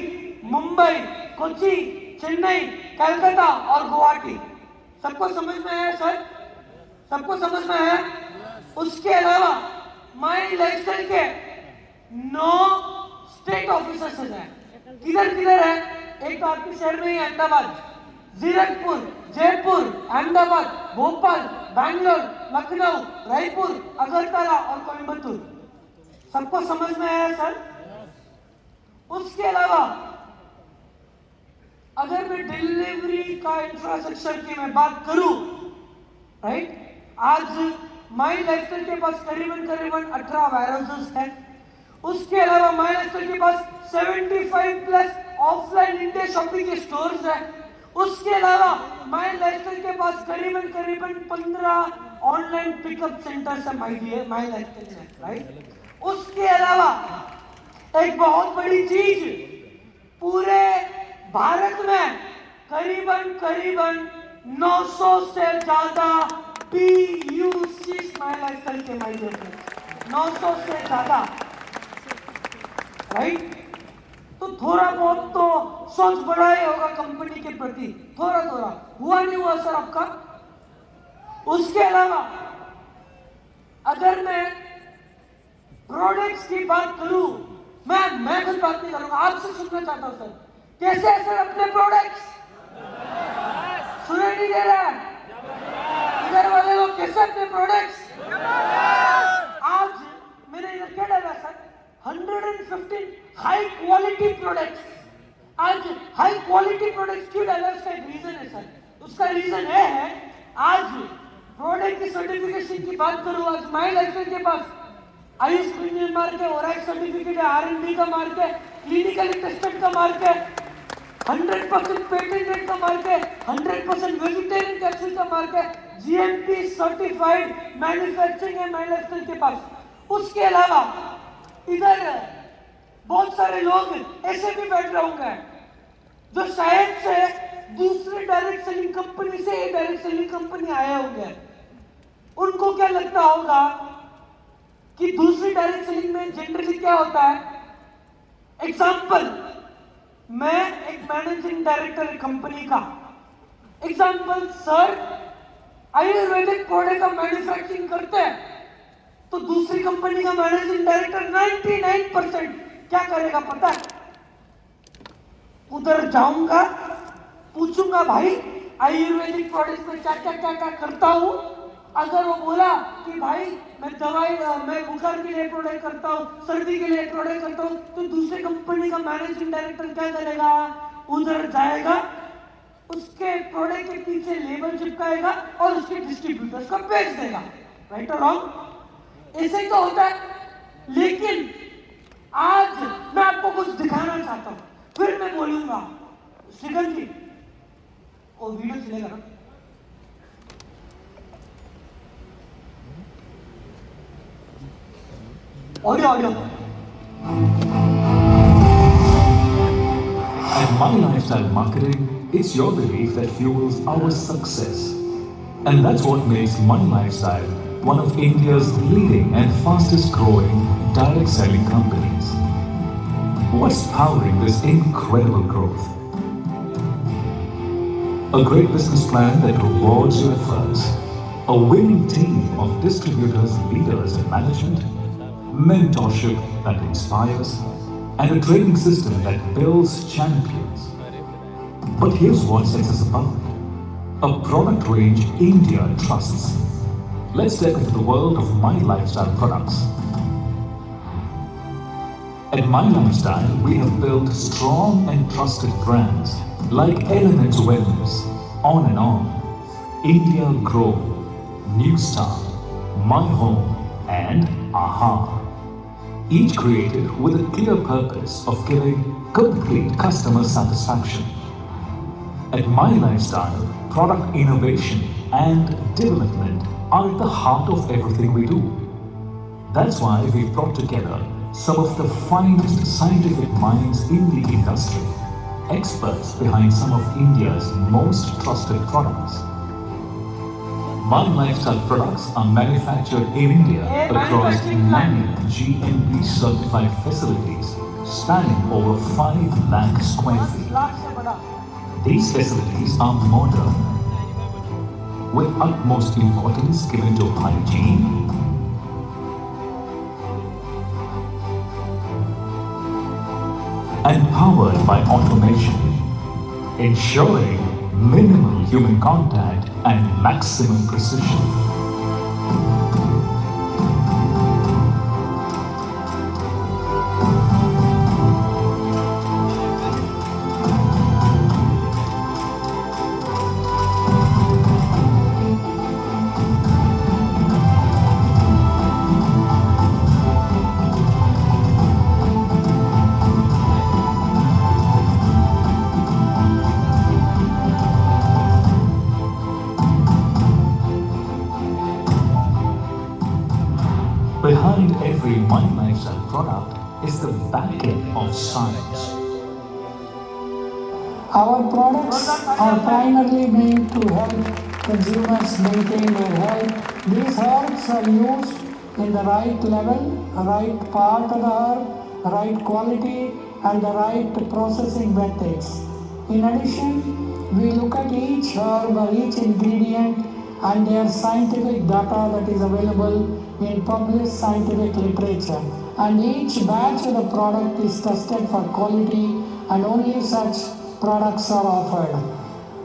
मुंबई, कोची, चेन्नई, कलकत्ता और गुवाहाटी। सबको समझ में आया सर? सबको समझ में आया? उसके अलावा माई लाइफस्टाइल के 9 स्टेट ऑफिसेस हैं। किधर है? एक तो आपके शहर में ही अहमदाबाद, जीरकपुर, जयपुर, अहमदाबाद, भोपाल, बैंगलोर, लखनऊ, रायपुर, अगरतला और कोयम्बतूर। सबको समझ में आया सर? उसके अलावा अगर मैं डिलीवरी का इंफ्रास्ट्रक्चर की मैं बात करूं, राइट, आज माई लाइफस्टाइल के पास करीबन 18 वेयरहाउसेस हैं। उसके अलावा माई लाइफस्टाइल के पास 75 प्लस ऑफलाइन इंडिया शॉपिंग के स्टोर्स है। उसके अलावा माई लाइफस्टाइल के पास करीबन करीबन 15 ऑनलाइन पिकअप सेंटर्स है माई लाइफस्टाइल में, राइट। उसके अलावा एक बहुत बड़ी चीज, पूरे भारत में करीबन करीबन 900 से ज्यादा PUC माई लाइफस्टाइल के माध्यम से 900 से ज्यादा, राइट। तो थोड़ा बहुत तो सोच बड़ा ही होगा कंपनी के प्रति, थोड़ा थोड़ा हुआ नहीं हुआ सर आपका। उसके अलावा अगर मैं प्रोडक्ट्स की बात करूं, मैं कुछ बात नहीं करूंगा, आपसे सुनना चाहता हूं सर, कैसे है सर अपने प्रोडक्ट्स? सुनाई नहीं दे रहा है इधर वाले लोग, कैसे अपने प्रोडक्ट्स? आज मैंने इधर क्या डाला सर, 115 हाई क्वालिटी प्रोडक्ट्स। आज हाई क्वालिटी प्रोडक्ट्स क्यों डाला, उसका एक रीजन है सर। उसका रीजन है आज प्रोडक्ट की सर्टिफिकेशन की बात करूं, आज माई लाइफस्टाइल के पास आयुष प्रीमियम मार्क है, ओराइक सर्टिफिकेट है, R&D का मार्क है, क्लिनिकली टेस्टेड का मार्क है, 100% पेटेंटेड का मार्क है, 100% वेजिटेरियन कैप्सूल का मार्क है, GMP सर्टिफाइड मैन्युफैक्चरिंग है माई लाइफस्टाइल के पास। उसके अलावा इधर बहुत सारे लोग ऐसे भी बैठ रहे होंगे जो शायद से दूसरी डायरेक्ट सेलिंग कंपनी से डायरेक्ट सेलिंग कंपनी आए होंगे। उनको क्या लगता होगा कि दूसरी डायरेक्ट सेलिंग में जनरली क्या होता है। एग्जांपल, मैं एक मैनेजिंग डायरेक्टर कंपनी का, एग्जांपल सर आयुर्वेदिक प्रोडक्ट का मैन्युफैक्चरिंग करते हैं, तो दूसरी कंपनी का मैनेजिंग डायरेक्टर 99% क्या करेगा पता है, उधर जाऊंगा, पूछूंगा भाई आयुर्वेदिक प्रोडक्ट में क्या क्या क्या क्या करता हूं। अगर वो बोला कि भाई मैं दवाई, मैं बुखार के लिए प्रोडक्ट करता हूँ, सर्दी के लिए प्रोडक्ट करता हूँ, तो दूसरी कंपनी का मैनेजिंग डायरेक्टर क्या करेगा, उधर जाएगा, उसके प्रोडक्ट के पीछे लेबल चिपकाएगा और उसके डिस्ट्रीब्यूटर्स को बेच देगा। राइट और रॉन्ग? ऐसे ही तो होता है। लेकिन आज मैं आपको कुछ दिखाना चाहता हूं, फिर मैं बोलूंगा श्रीगंज जी, वो वीडियो चलेगा ना, audio audio. At My Lifestyle Marketing, it's your belief that fuels our success. And that's what makes My Lifestyle one of India's leading and fastest growing direct selling companies. What's powering this incredible growth? A great business plan that rewards your efforts, a winning team of distributors, leaders, and management, mentorship that inspires, and a training system that builds champions. But here's what sets us apart: a product range India trusts. Let's step into the world of My Lifestyle products. At My Lifestyle, we have built strong and trusted brands like Elements Wellness, On and On, India Grow, New Star, My Home, and Aha. Each created with a clear purpose of giving complete customer satisfaction. At My Lifestyle, product innovation and development are at the heart of everything we do. That's why we've brought together some of the finest scientific minds in the industry, experts behind some of India's most trusted products. My Lifestyle products are manufactured in India across 9 GMP certified facilities spanning over 5 lakh square feet. These facilities are modern, with utmost importance given to hygiene, and powered by automation, ensuring minimal human contact and maximum precision. behind every My Lifestyle product is the backing of science. Our products are primarily made to help consumers maintain their health. These herbs are used in the right level, right part of the herb, right quality, and the right processing methods. In addition, we look at each herb or each ingredient and their scientific data that is available in published scientific literature. And each batch of the product is tested for quality, and only such products are offered.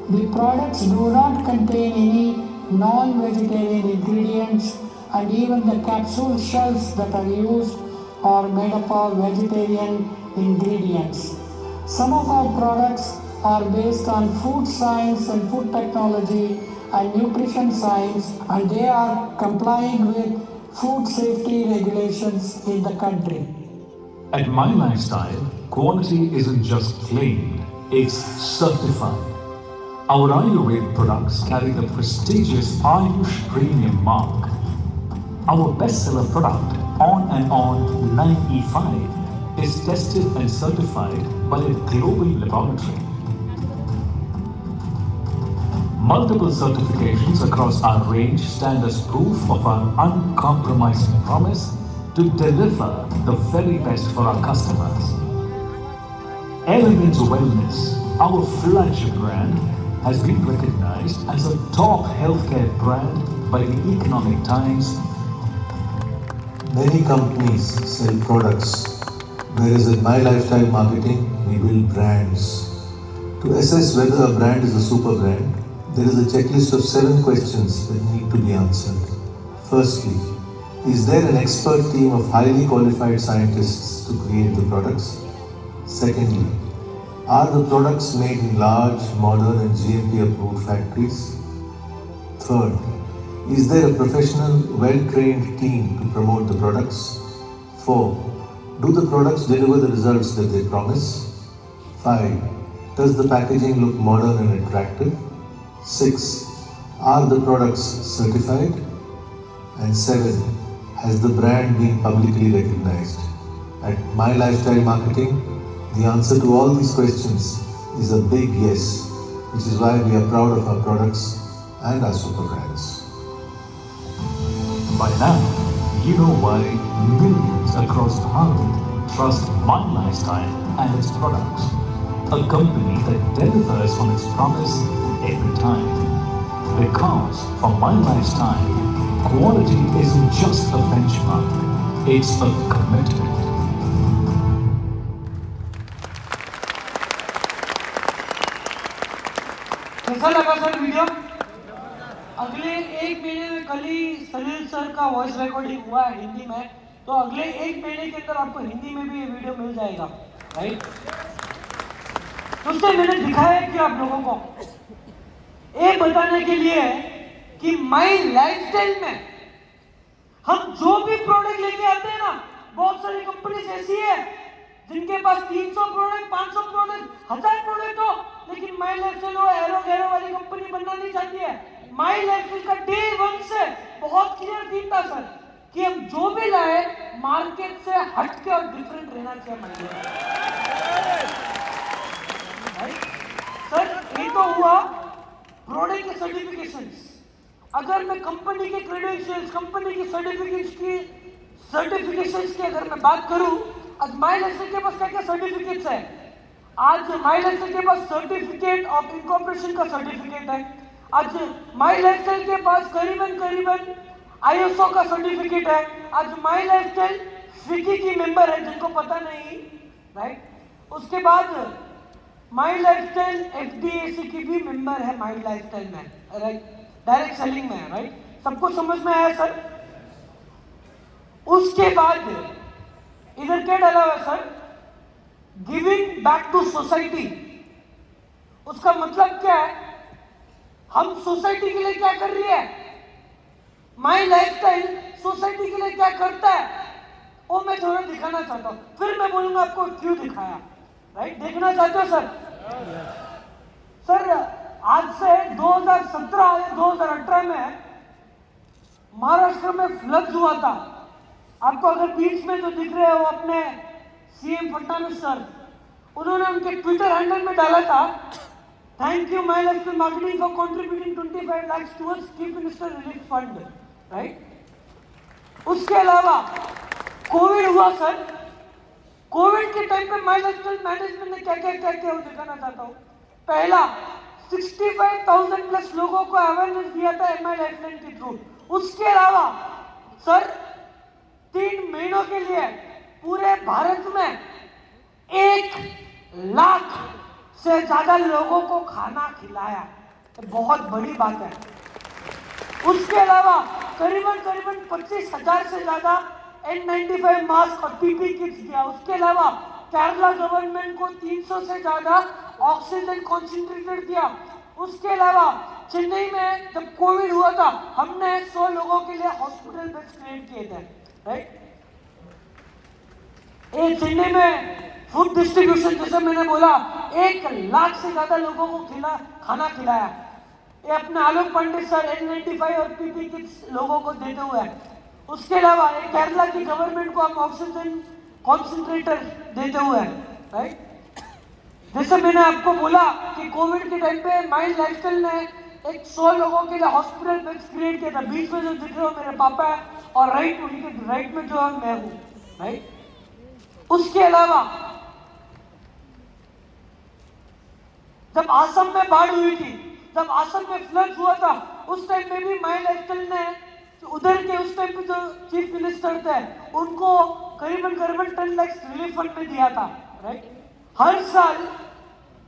The products do not contain any non-vegetarian ingredients, and even the capsule shells that are used are made up of vegetarian ingredients. Some of our products are based on food science and food technology and nutrition science, and they are complying with food safety regulations in the country. At My Lifestyle, quality isn't just claimed, it's certified. Our Ayurveda products carry the prestigious Ayush Premium mark. Our bestseller product, On and On 9E5, is tested and certified by a global laboratory. Multiple certifications across our range stand as proof of our uncompromising promise to deliver the very best for our customers. Elements Wellness, our flagship brand, has been recognized as a top healthcare brand by the Economic Times. Many companies sell products, whereas at My Lifestyle Marketing, we build brands. To assess whether a brand is a super brand, there is a checklist of 7 questions that need to be answered. Firstly, is there an expert team of highly qualified scientists to create the products? Secondly, are the products made in large, modern and GMP approved factories? Third, is there a professional, well-trained team to promote the products? 4, do the products deliver the results that they promise? 5, does the packaging look modern and attractive? 6, are the products certified? And 7, has the brand been publicly recognized? At My Lifestyle Marketing, the answer to all these questions is a big yes, which is why we are proud of our products and our super brands. By now, you know why millions across Bharat trust My Lifestyle and its products. A company that delivers on its promise every time. Because for My Lifestyle, quality isn't just a benchmark, it's a commitment. कैसा लगा sir video? अगले 1 महीने में कल ही सलील sir का voice recording हुआ है हिंदी में, तो अगले 1 महीने के अंदर आपको हिंदी में भी ये वीडियो मिल जाएगा, राइट? उससे मैंने दिखाया कि आप लोगों को ये बताने के लिए कि माई लाइफस्टाइल में हम जो भी प्रोडक्ट लेके आते हैं ना, बहुत सारी कंपनीज ऐसी है जिनके पास 300 प्रोडक्ट, 500 प्रोडक्ट, 1000 प्रोडक्ट हो, लेकिन माई लाइफस्टाइल वो एरो गैरो वाली कंपनी बनना नहीं चाहती है। माई लाइफस्टाइल का डे 1 से बहुत क्लियर थीम था सर कि हम जो भी लाए मार्केट से हट के और डिफरेंट रहना चाहिए माई सर। ये तो हुआ प्रोडक्ट के सर्टिफिकेशंस। अगर मैं कंपनी के क्रेडेंशियल्स, कंपनी की सर्टिफिकेशंस की अगर मैं बात करूं, आज माई लाइफस्टाइल के पास क्या क्या सर्टिफिकेट्स है? आज माई लाइफस्टाइल के पास सर्टिफिकेट ऑफ इनकॉर्पोरेशन का सर्टिफिकेट है। आज माई लाइफस्टाइल के पास करीबन आईएसओ का सर्टिफिकेट है। आज माई लाइफस्टाइल स्विगी की मेंबर है, जिनको पता नहीं, राइट? उसके बाद माई लाइफस्टाइल एफडीएसी की भी मेंबर है माई लाइफस्टाइल में, राइट? डायरेक्ट सेलिंग में है, राइट? सबको समझ में आया सर? उसके बाद इधर क्या डाला हुआ sir? Giving back to society. उसका मतलब क्या है? हम सोसाइटी के लिए क्या कर रही है? माई लाइफस्टाइल सोसाइटी के लिए क्या करता है वो मैं थोड़ा दिखाना चाहता हूं, फिर मैं बोलूंगा आपको क्यों दिखाया, राइट? देखना चाहते हो सर? सर आज से 2017 या 2018 में महाराष्ट्र में फ्लड्स हुआ था, आपको अगर बीच में जो दिख रहे हैं वो अपने सीएम फडणवीस सर, उन्होंने उनके ट्विटर हैंडल में डाला था, thank you my lifestyle marketing for contributing 25 lakhs towards chief minister relief fund, right. उसके अलावा कोविड हुआ सर, कोविड के टाइम पे माई लाइफस्टाइल मैनेजमेंट ने क्या क्या वो दिखाना चाहता हूँ। पहला 65,000 प्लस लोगों को अवेयरनेस दिया था एमआई लाइफलाइन के थ्रू। उसके अलावा सर 3 महीनों के लिए पूरे भारत में 1 लाख से ज्यादा लोगों को खाना खिलाया, बहुत बड़ी बात है। उसके अलावा करीबन 25,000 से ज्यादा N95 मास्क और पीपी किट्स दिया। उसके अलावा केरला गवर्नमेंट को 300 से ज्यादा ऑक्सीजन कॉन्सेंट्रेटर दिया। उसके अलावा चेन्नई में जब कोविड हुआ था, हमने 100 लोगों के लिए हॉस्पिटल बेड्स क्रिएट किए थे, राइट। ये चेन्नई में फूड डिस्ट्रीब्यूशन, जैसे मैंने बोला, 1 लाख से ज्यादा लोगों को खाना खिलाया। ये अपने आलोक पंडित सर N95 और पीपी किट्स लोगों को देते हुए। उसके अलावा एक केरला की गवर्नमेंट को हम ऑक्सीजन कॉन्सेंट्रेटर देते हुए, राइट। जैसे मैंने आपको बोला कि कोविड के टाइम पे माई लाइफस्टाइल ने एक 100 लोगों के लिए हॉस्पिटल बेड्स क्रिएट किया था। बीच में जो दिख रहे हो मेरे पापा है, और राइट उनके राइट में जो है मैं हूँ, राइट। उसके अलावा जब आसम में बाढ़ हुई थी, जब आसम में फ्लड हुआ था, उस टाइम में भी माई लाइफस्टाइल ने उधर के उस टाइम पे जो चीफ मिनिस्टर थे उनको करीबन 10 लाख रिलीफ फंड में दिया था, राइट। हर साल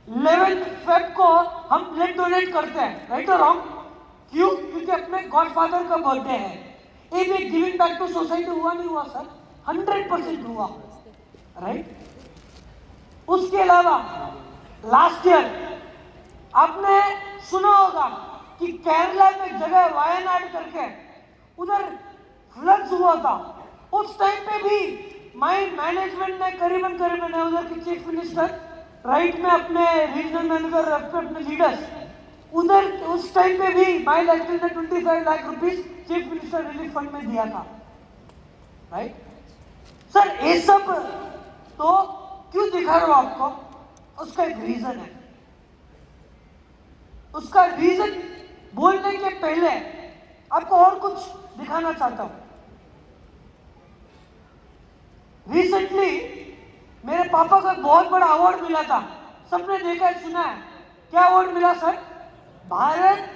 11 फेब को हम ब्लड डोनेट करते हैं, राइट और रॉन्ग? क्यों? क्योंकि अपने गॉडफादर का बर्थडे है। ये भी गिविंग बैक टू सोसाइटी हुआ नहीं हुआ सर? 100% हुआ, राइट। उसके अलावा लास्ट ईयर आपने सुना होगा कि केरला में जगह वायनाड करके उधर फ्लड्स हुआ था। उस टाइम पे भी माई मैनेजमेंट ने करीबन उधर के चीफ मिनिस्टर, राइट में अपने रीजनल मैनेजर, अपने लीडर्स, उधर उस टाइम पे भी माई लाइफस्टाइल ने 25 lakh rupees chief minister relief fund में दिया था, राइट। सर ये सब तो क्यों दिखा रहा हूं आपको? उसका एक रीजन है। उसका रीजन बोलने के पहले आपको और कुछ दिखाना चाहता हूं। रिसेंटली मेरे पापा को एक बहुत बड़ा अवार्ड मिला था, सबने देखा है, सुना है। क्या अवार्ड मिला सर? भारत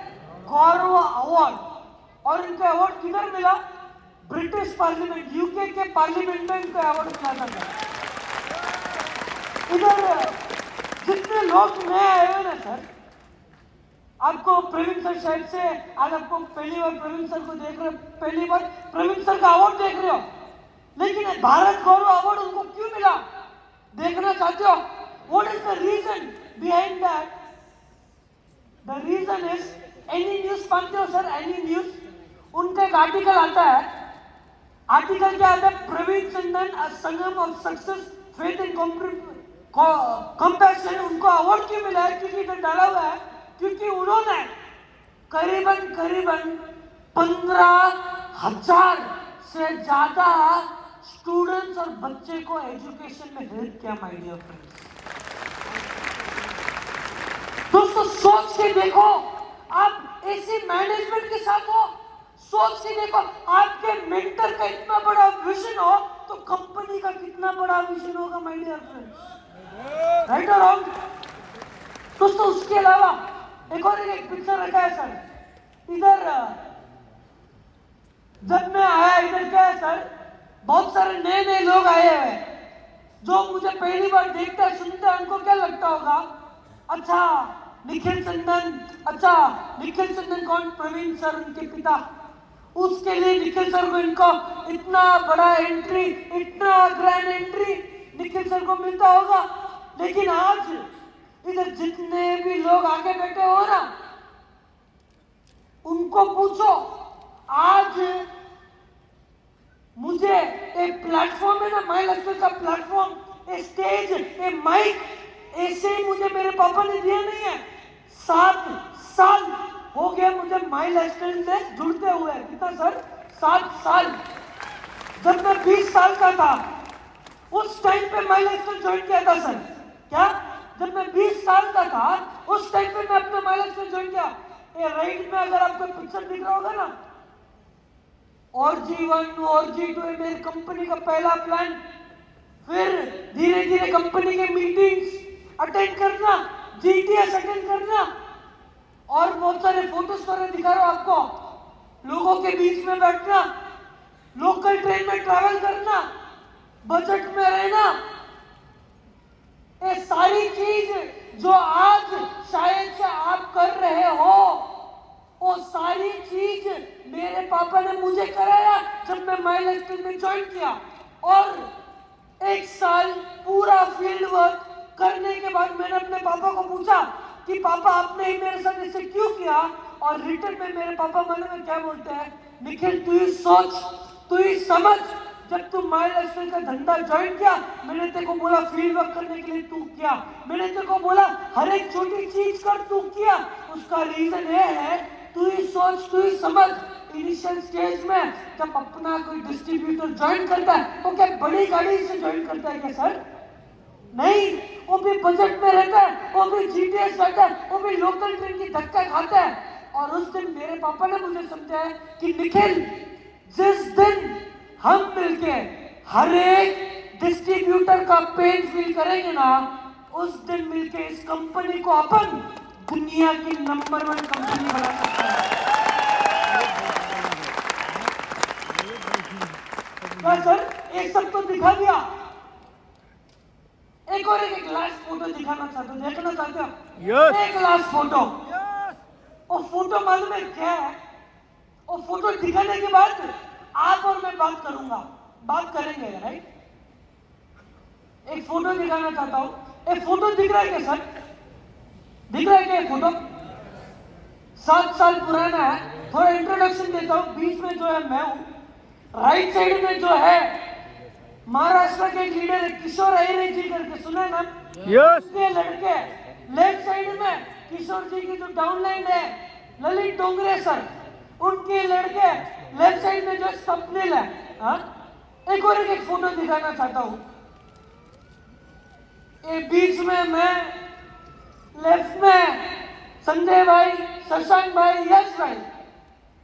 गौरव अवार्ड। और इनका अवार्ड किधर मिला? ब्रिटिश पार्लियामेंट, यूके के पार्लियामेंट में इनको अवार्ड मिला था। इधर जितने लोग नए आए हुए ना सर, आपको प्रवीण सर शायद से आज आपको पहली बार प्रवीण सर को देख रहे हो, पहली बार प्रवीण सर का अवार्ड देख रहे हो, लेकिन भारत गौरव अवार्ड उनको क्यों मिला देखना चाहते हो? What is the reason behind that? The reason is, any news पढ़ते हो सर? एनी न्यूज, उनका एक आर्टिकल आता है। आर्टिकल क्या आता है? Praveen Chandan, a sangam of success, faith and compassion. उनको अवार्ड क्यों मिला है? क्योंकि इधर डाला हुआ है क्योंकि उन्होंने करीबन 15,000 से ज्यादा स्टूडेंट्स और बच्चे को एजुकेशन में हेल्प किया। माय डियर फ्रेंड्स, दोस्तों सोच के देखो, आप ऐसी मैनेजमेंट के साथ हो, सोच के देखो, आपके मेंटर का इतना बड़ा विजन हो तो कंपनी का कितना बड़ा विजन होगा माय डियर फ्रेंड्स, राइट और रॉन्ग? दोस्तों उसके अलावा एक और एक पिक्चर रखा है सर। इधर जब मैं आया, इधर क्या है सर, बहुत सारे नए लोग आए हैं जो मुझे पहली बार देखते हैं, सुनते हैं, उनको क्या लगता होगा? अच्छा निखिल चंदन कौन? प्रवीण सर उनके पिता। उसके लिए निखिल सर को, इनको इतना बड़ा एंट्री, इतना ग्रैंड एंट्री निखिल सर को मिलता होगा। लेकिन आज इधर जितने भी लोग आगे बैठे हो ना, उनको पूछो, आज मुझे एक प्लेटफॉर्म है ना, माई लाइफस्टाइल का प्लेटफॉर्म, एक स्टेज, एक माइक, ऐसे ही मुझे मेरे पापा ने दिया नहीं है। 7 साल हो गया मुझे माई लाइफस्टाइल से जुड़ते हुए। कितना सर? 7 साल। जब मैं 20 साल का था उस टाइम पे माई लाइफस्टाइल ज्वाइन किया था सर। क्या? जब मैं 20 साल का था उस टाइम पे मैं अपना माई लाइफस्टाइल ज्वाइन किया। ये राइट में अगर आपको पिक्चर दिख रहा होगा ना, और G1 और G2 है मेरी कंपनी का पहला प्लान। फिर धीरे धीरे कंपनी के मीटिंग्स अटेंड करना, GTS अटेंड करना, और बहुत सारे फोटोज वगैरह दिखा रहा हूं आपको। लोगों के बीच में बैठना, लोकल ट्रेन में ट्रैवल करना, बजट में रहना, ये सारी चीज जो आज शायद से आप कर रहे हो, वो सारी चीज मेरे पापा ने मुझे कराया जब मैं माई लाइफस्टाइल में ज्वाइन किया। और 1 साल पूरा फील्ड वर्क करने के बाद मैंने अपने पापा को पूछा कि पापा आपने ही मेरे साथ इसे क्यों किया? और रिटर्न में मेरे पापा मन में क्या बोलते हैं, निखिल तू ही सोच, तू ही समझ, जब तू माई लाइफस्टाइल का धंधा ज्वाइन किया मैंने तेरे को बोला फील्ड वर्क करने के लिए तू किया, मैंने तेरे को बोला हर एक छोटी चीज कर तू किया। उसका रीजन ये है तू ही सोच तू ही समझ। इनिशियल स्टेज में जब अपना कोई डिस्ट्रीब्यूटर ज्वाइन करता है वो क्या बड़ी गाड़ी से ज्वाइन करता है क्या सर? नहीं, वो भी बजट में रहता है, वो भी GTS रहता है, वो भी लोकल ट्रेन की धक्का खाता है। और उस दिन मेरे पापा ने मुझे समझाया कि निखिल जिस दिन हम मिलके हर एक डिस्ट्रीब्यूटर का पेन फील करेंगे ना, उस दिन मिलके इस कंपनी को अपन दुनिया की नंबर 1 कंपनी बना सकते हैं। क्या सर? एक सब तो दिखा दिया, एक और एक लास्ट फोटो दिखाना चाहते हो, देखना चाहते हो? Yes. एक लास्ट फोटो। वो फोटो मालूम है क्या है? वो फोटो दिखाने के बाद आप और मैं बात करेंगे राइट? एक फोटो दिखाना चाहता हूं। एक फोटो दिख रहा है क्या सर? दिख रहा है क्या फोटो? 7 साल पुराना है। थोड़ा इंट्रोडक्शन देता हूं। बीच में जो है मैं हूं, राइट साइड में जो है महाराष्ट्र के एक लीडर है किशोर अहिरे जी करके, सुना है नाम? Yes. ये लड़के लेफ्ट साइड में किशोर जी की जो डाउनलाइन है ललित डोंगरे सर, उनके लड़के लेफ्ट साइड में जो स्वप्निल है। हाँ? एक और एक फोटो दिखाना चाहता हूं। ये बीच में मैं, लेफ्ट में संजय भाई, शशांक भाई, यश भाई।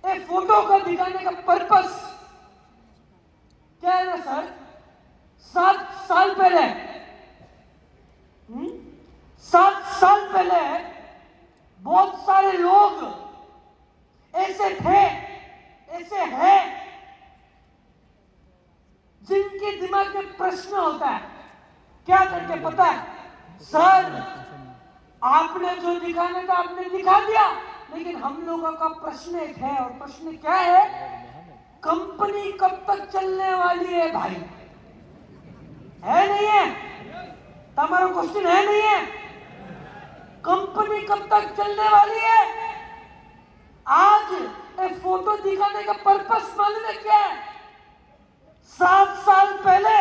ये फोटो का दिखाने का पर्पस क्या है ना सर? 7 साल पहले 7 साल पहले बहुत सारे लोग ऐसे थे, ऐसे हैं, जिनके दिमाग में प्रश्न होता है क्या करके पता है सर? आपने जो दिखाना था आपने दिखा दिया, लेकिन हम लोगों का प्रश्न एक है, और प्रश्न क्या है? कंपनी कब तक चलने वाली है भाई? है नहीं है? तुम्हारा क्वेश्चन है नहीं है? कंपनी कब तक चलने वाली है? आज एक फोटो दिखाने का पर्पस मालूम है क्या है? 7 साल पहले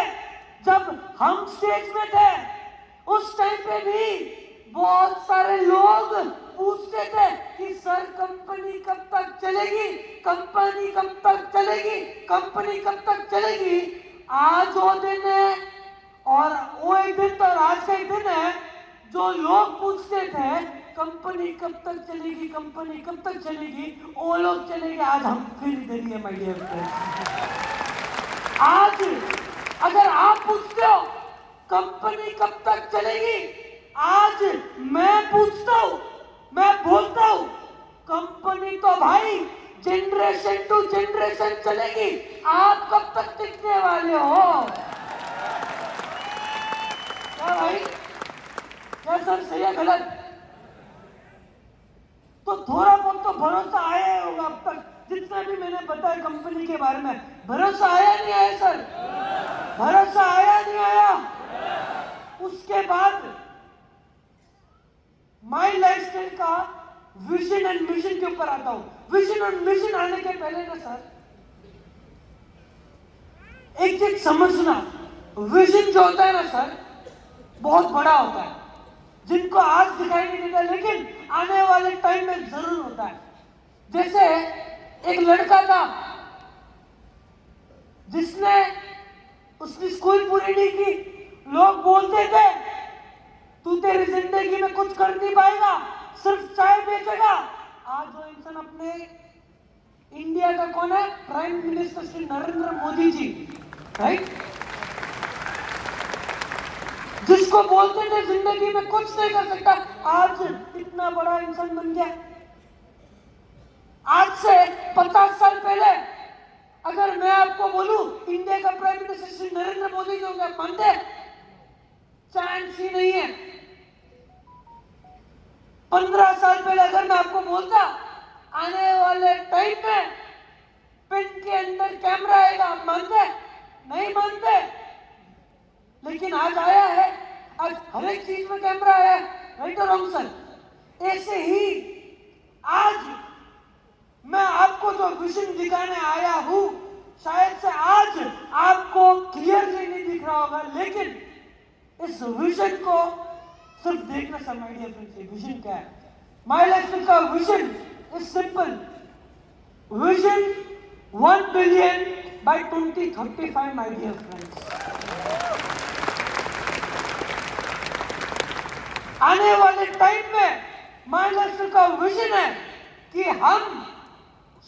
जब हम स्टेज में थे उस टाइम पे भी बहुत सारे लोग पूछते थे कि सर कंपनी कब तक चलेगी, कंपनी कब तक चलेगी, कंपनी कब तक चलेगी। आज वो दिन है, और वो एक दिन तो आज का एक दिन है जो लोग पूछते थे कंपनी कब तक चलेगी, कंपनी कब तक चलेगी, वो लोग चलेंगे। आज हम फिर इधर ही है माय डियर फ्रेंड्स। आज अगर आप पूछते हो कंपनी कब तक चलेगी, आज मैं पूछता हूं, मैं बोलता हूं कंपनी तो भाई जनरेशन टू जनरेशन चलेगी। आप कब तक टिकने वाले हो? क्या भाई? क्या सर सही है गलत? तो थोड़ा बहुत तो भरोसा आया होगा अब तक, जितना भी मैंने बताया कंपनी के बारे में। भरोसा आया नहीं आया सर? भरोसा आया नहीं आया? उसके बाद माई लाइफस्टाइल का विजन एंड मिशन के ऊपर आता हूं। विजन और मिशन आने के पहले ना सर एक चीज समझना, विजन जो होता है ना सर बहुत बड़ा होता है, जिनको आज दिखाई नहीं देता लेकिन आने वाले टाइम में जरूर होता है। जैसे एक लड़का था जिसने उसकी स्कूल पूरी नहीं की, लोग बोलते थे तू तेरी जिंदगी में कुछ कर नहीं पाएगा, सिर्फ चाय बेचेगा। आज वो इंसान अपने इंडिया का कौन है? Prime minister Shri Narendra Modi ji, right? जिसको बोलते थे जिंदगी में कुछ नहीं कर सकता, आज इतना बड़ा इंसान बन गया। आज से 50 साल पहले अगर मैं आपको बोलूं इंडिया का प्राइम मिनिस्टर श्री नरेंद्र मोदी जी होंगे, आप मानते? चांस ही नहीं है। 15 साल पहले अगर मैं आपको बोलता आने वाले टाइम में पेन के अंदर कैमरा आएगा, आप मानते? नहीं मानते। लेकिन आज आया है, आज हर एक चीज में कैमरा आया है, राइट और रॉन्ग सर? ऐसे ही आज मैं आपको जो विजन दिखाने आया हूं, शायद से आज आपको क्लियरली नहीं दिख रहा होगा, लेकिन इस विजन को सिर्फ देखने से माय डियर फ्रेंड्स, विजन क्या है? माय लाइफ का vision is simple. Vision 1 billion by 2035 my dear friends. आने वाले टाइम में माय लाइफ का विजन है कि हम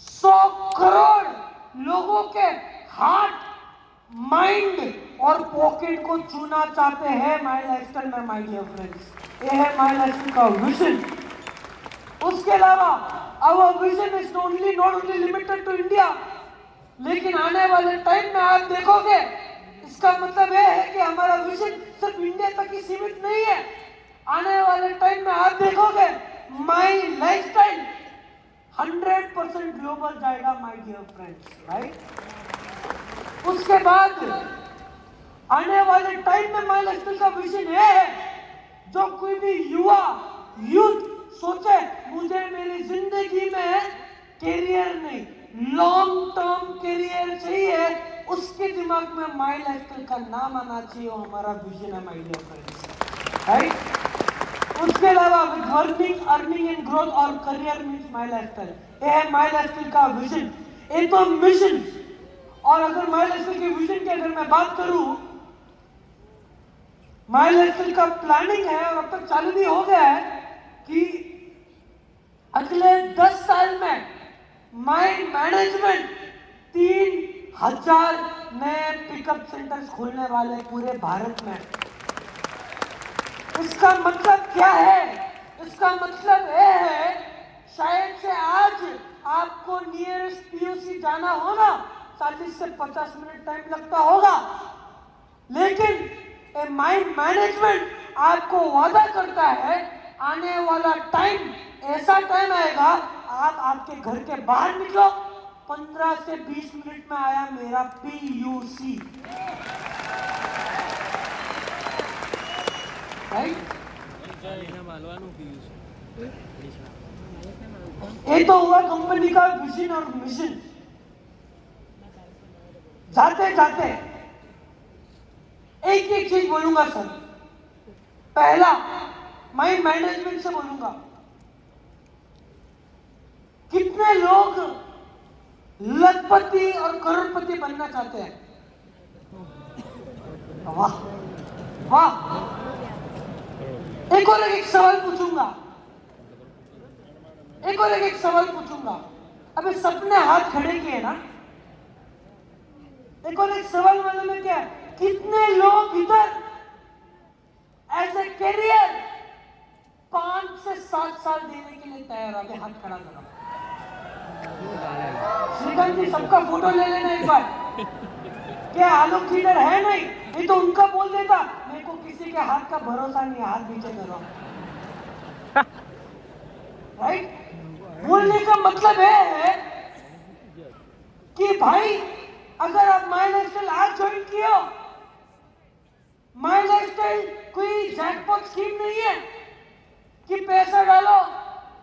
100 करोड़ लोगों के हार्ट, माइंड और पॉकेट को छूना चाहते हैं माय लाइफस्टाइल में माय डियर फ्रेंड्स। ये है माय लाइफस्टाइल का विजन। उसके अलावा our vision is not only limited to India, लेकिन आने वाले टाइम में आप देखोगे इसका मतलब यह है कि हमारा विजन सिर्फ इंडिया तक ही सीमित नहीं है। आने वाले टाइम में आप देखोगे माय लाइफस्टाइल 100% ग्लोबल जाएगा माय डियर फ्रेंड्स, राइट? उसके बाद आने वाले टाइम में माय लाइफस्टाइल का विजन ये है, जो कोई भी यूथ सोचे मुझे मेरी जिंदगी में कैरियर नहीं, लॉन्ग टर्म कैरियर चाहिए, उसके दिमाग में माय लाइफस्टाइल का नाम आना चाहिए। वो हमारा विजन है माय डियर फ्रेंड्स, राइट? उसके अलावा अर्निंग एंड ग्रोथ और करियर मीन्स माय लाइफस्टाइल, ये है माय लाइफस्टाइल का विजन। ये तो मिशन। और अगर माय लाइफस्टाइल के विजन की अगर मैं बात करूं, माय लाइफस्टाइल का प्लानिंग है और अब तक चालू भी हो गया है कि अगले 10 साल में माय मैनेजमेंट 3000 नए पिकअप सेंटर्स खोलने वाले पूरे भारत में। इसका मतलब क्या है? इसका मतलब यह है, शायद से आज आपको नियरेस्ट पीओसी जाना हो ना, 40 से 50 मिनट टाइम लगता होगा, लेकिन माइंड मैनेजमेंट आपको वादा करता है आने वाला टाइम, ऐसा टाइम आएगा आप आपके घर के बाहर निकलो, 15 से 20 मिनट में आया मेरा पीयूसी, राइट? ये तो हुआ कंपनी का विजन और मिशन। जाते जाते एक एक चीज बोलूंगा सर। पहला, माय मैनेजमेंट से बोलूंगा, कितने लोग लखपति और करोड़पति बनना चाहते हैं? वाह वाह। एक और एक सवाल पूछूंगा, अबे सबने हाथ खड़े किए ना, एक और एक सवाल मालूम है क्या? कितने लोग इधर एज ए कैरियर 5 से 7 साल देने के लिए तैयार? आगे हाथ खड़ा करो। श्रीकांत जी, सबका फोटो ले लेना एक बार। क्या आलोक लीडर है? नहीं तो उनका बोल देता, मेरे को किसी के हाथ का भरोसा नहीं, हाथ पीछे करो, राइट? बोलने का मतलब है कि भाई अगर आप माय लाइफस्टाइल आज ज्वाइन किए हो, माय लाइफस्टाइल कोई जैकपॉट स्कीम नहीं है कि पैसा डालो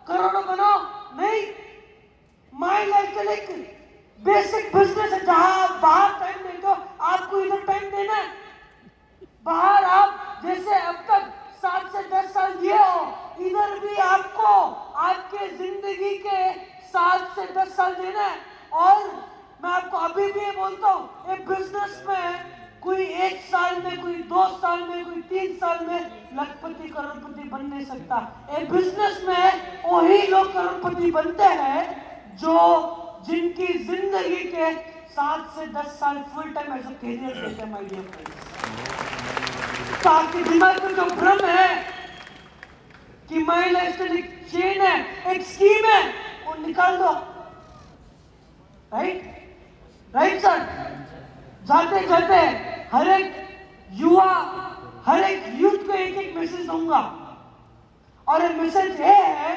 करोड़ों बनो, नहीं। माय लाइफस्टाइल एक बेसिक बिजनेस है, जहां आप बाहर टाइम देते हो, आपको इधर टाइम देना है। बाहर आप जैसे अब तक 7 से 10 साल दिए हो, इधर भी आपको आपके जिंदगी के 7 से 10 साल देना है। और मैं आपको अभी भी ये बोलता हूँ, एक बिजनेस में कोई 1 साल में, कोई 2 साल में, कोई 3 साल में लखपति करोड़पति बन नहीं सकता। एक बिजनेस में वही लोग करोड़पति बनते हैं जो जिनकी जिंदगी के 7 से 10 साल full time as a career देते हैं। माय डियर फ्रेंड्स, तो आपके दिमाग में जो भ्रम है कि माय लाइफस्टाइल एक चेन है, एक स्कीम है, वो निकाल दो। Right sir. जाते जाते हर एक युवा, हर एक यूथ को एक एक मैसेज दूंगा, और ये मैसेज ये है,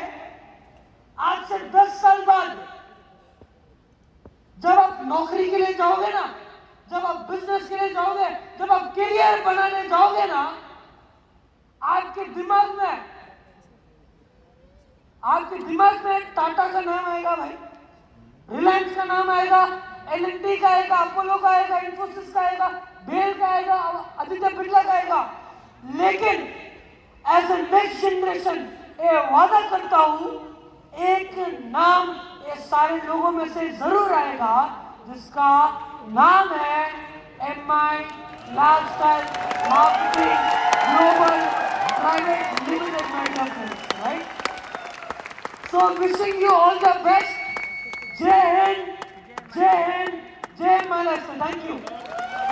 आज से 10 साल बाद जब आप नौकरी के लिए जाओगे ना, जब आप बिजनेस के लिए जाओगे, जब आप करियर बनाने जाओगे ना, आपके दिमाग में टाटा का नाम आएगा भाई, रिलायंस का नाम आएगा, एल&टी का आएगा, अपोलो का आएगा, इंफोसिस का आएगा, बेल का आएगा, आदित्य बिरला का आएगा। लेकिन एज ए नेक्स्ट जनरेशन ये वादा करता हूं, एक नाम ये सारे लोगों में से जरूर आएगा जिसका नाम है MI lifestyle marketing global private limited. My dear friends, right? So wishing you all the best. Jai Hind, Jai Hind, Jai Maharashtra. Thank you.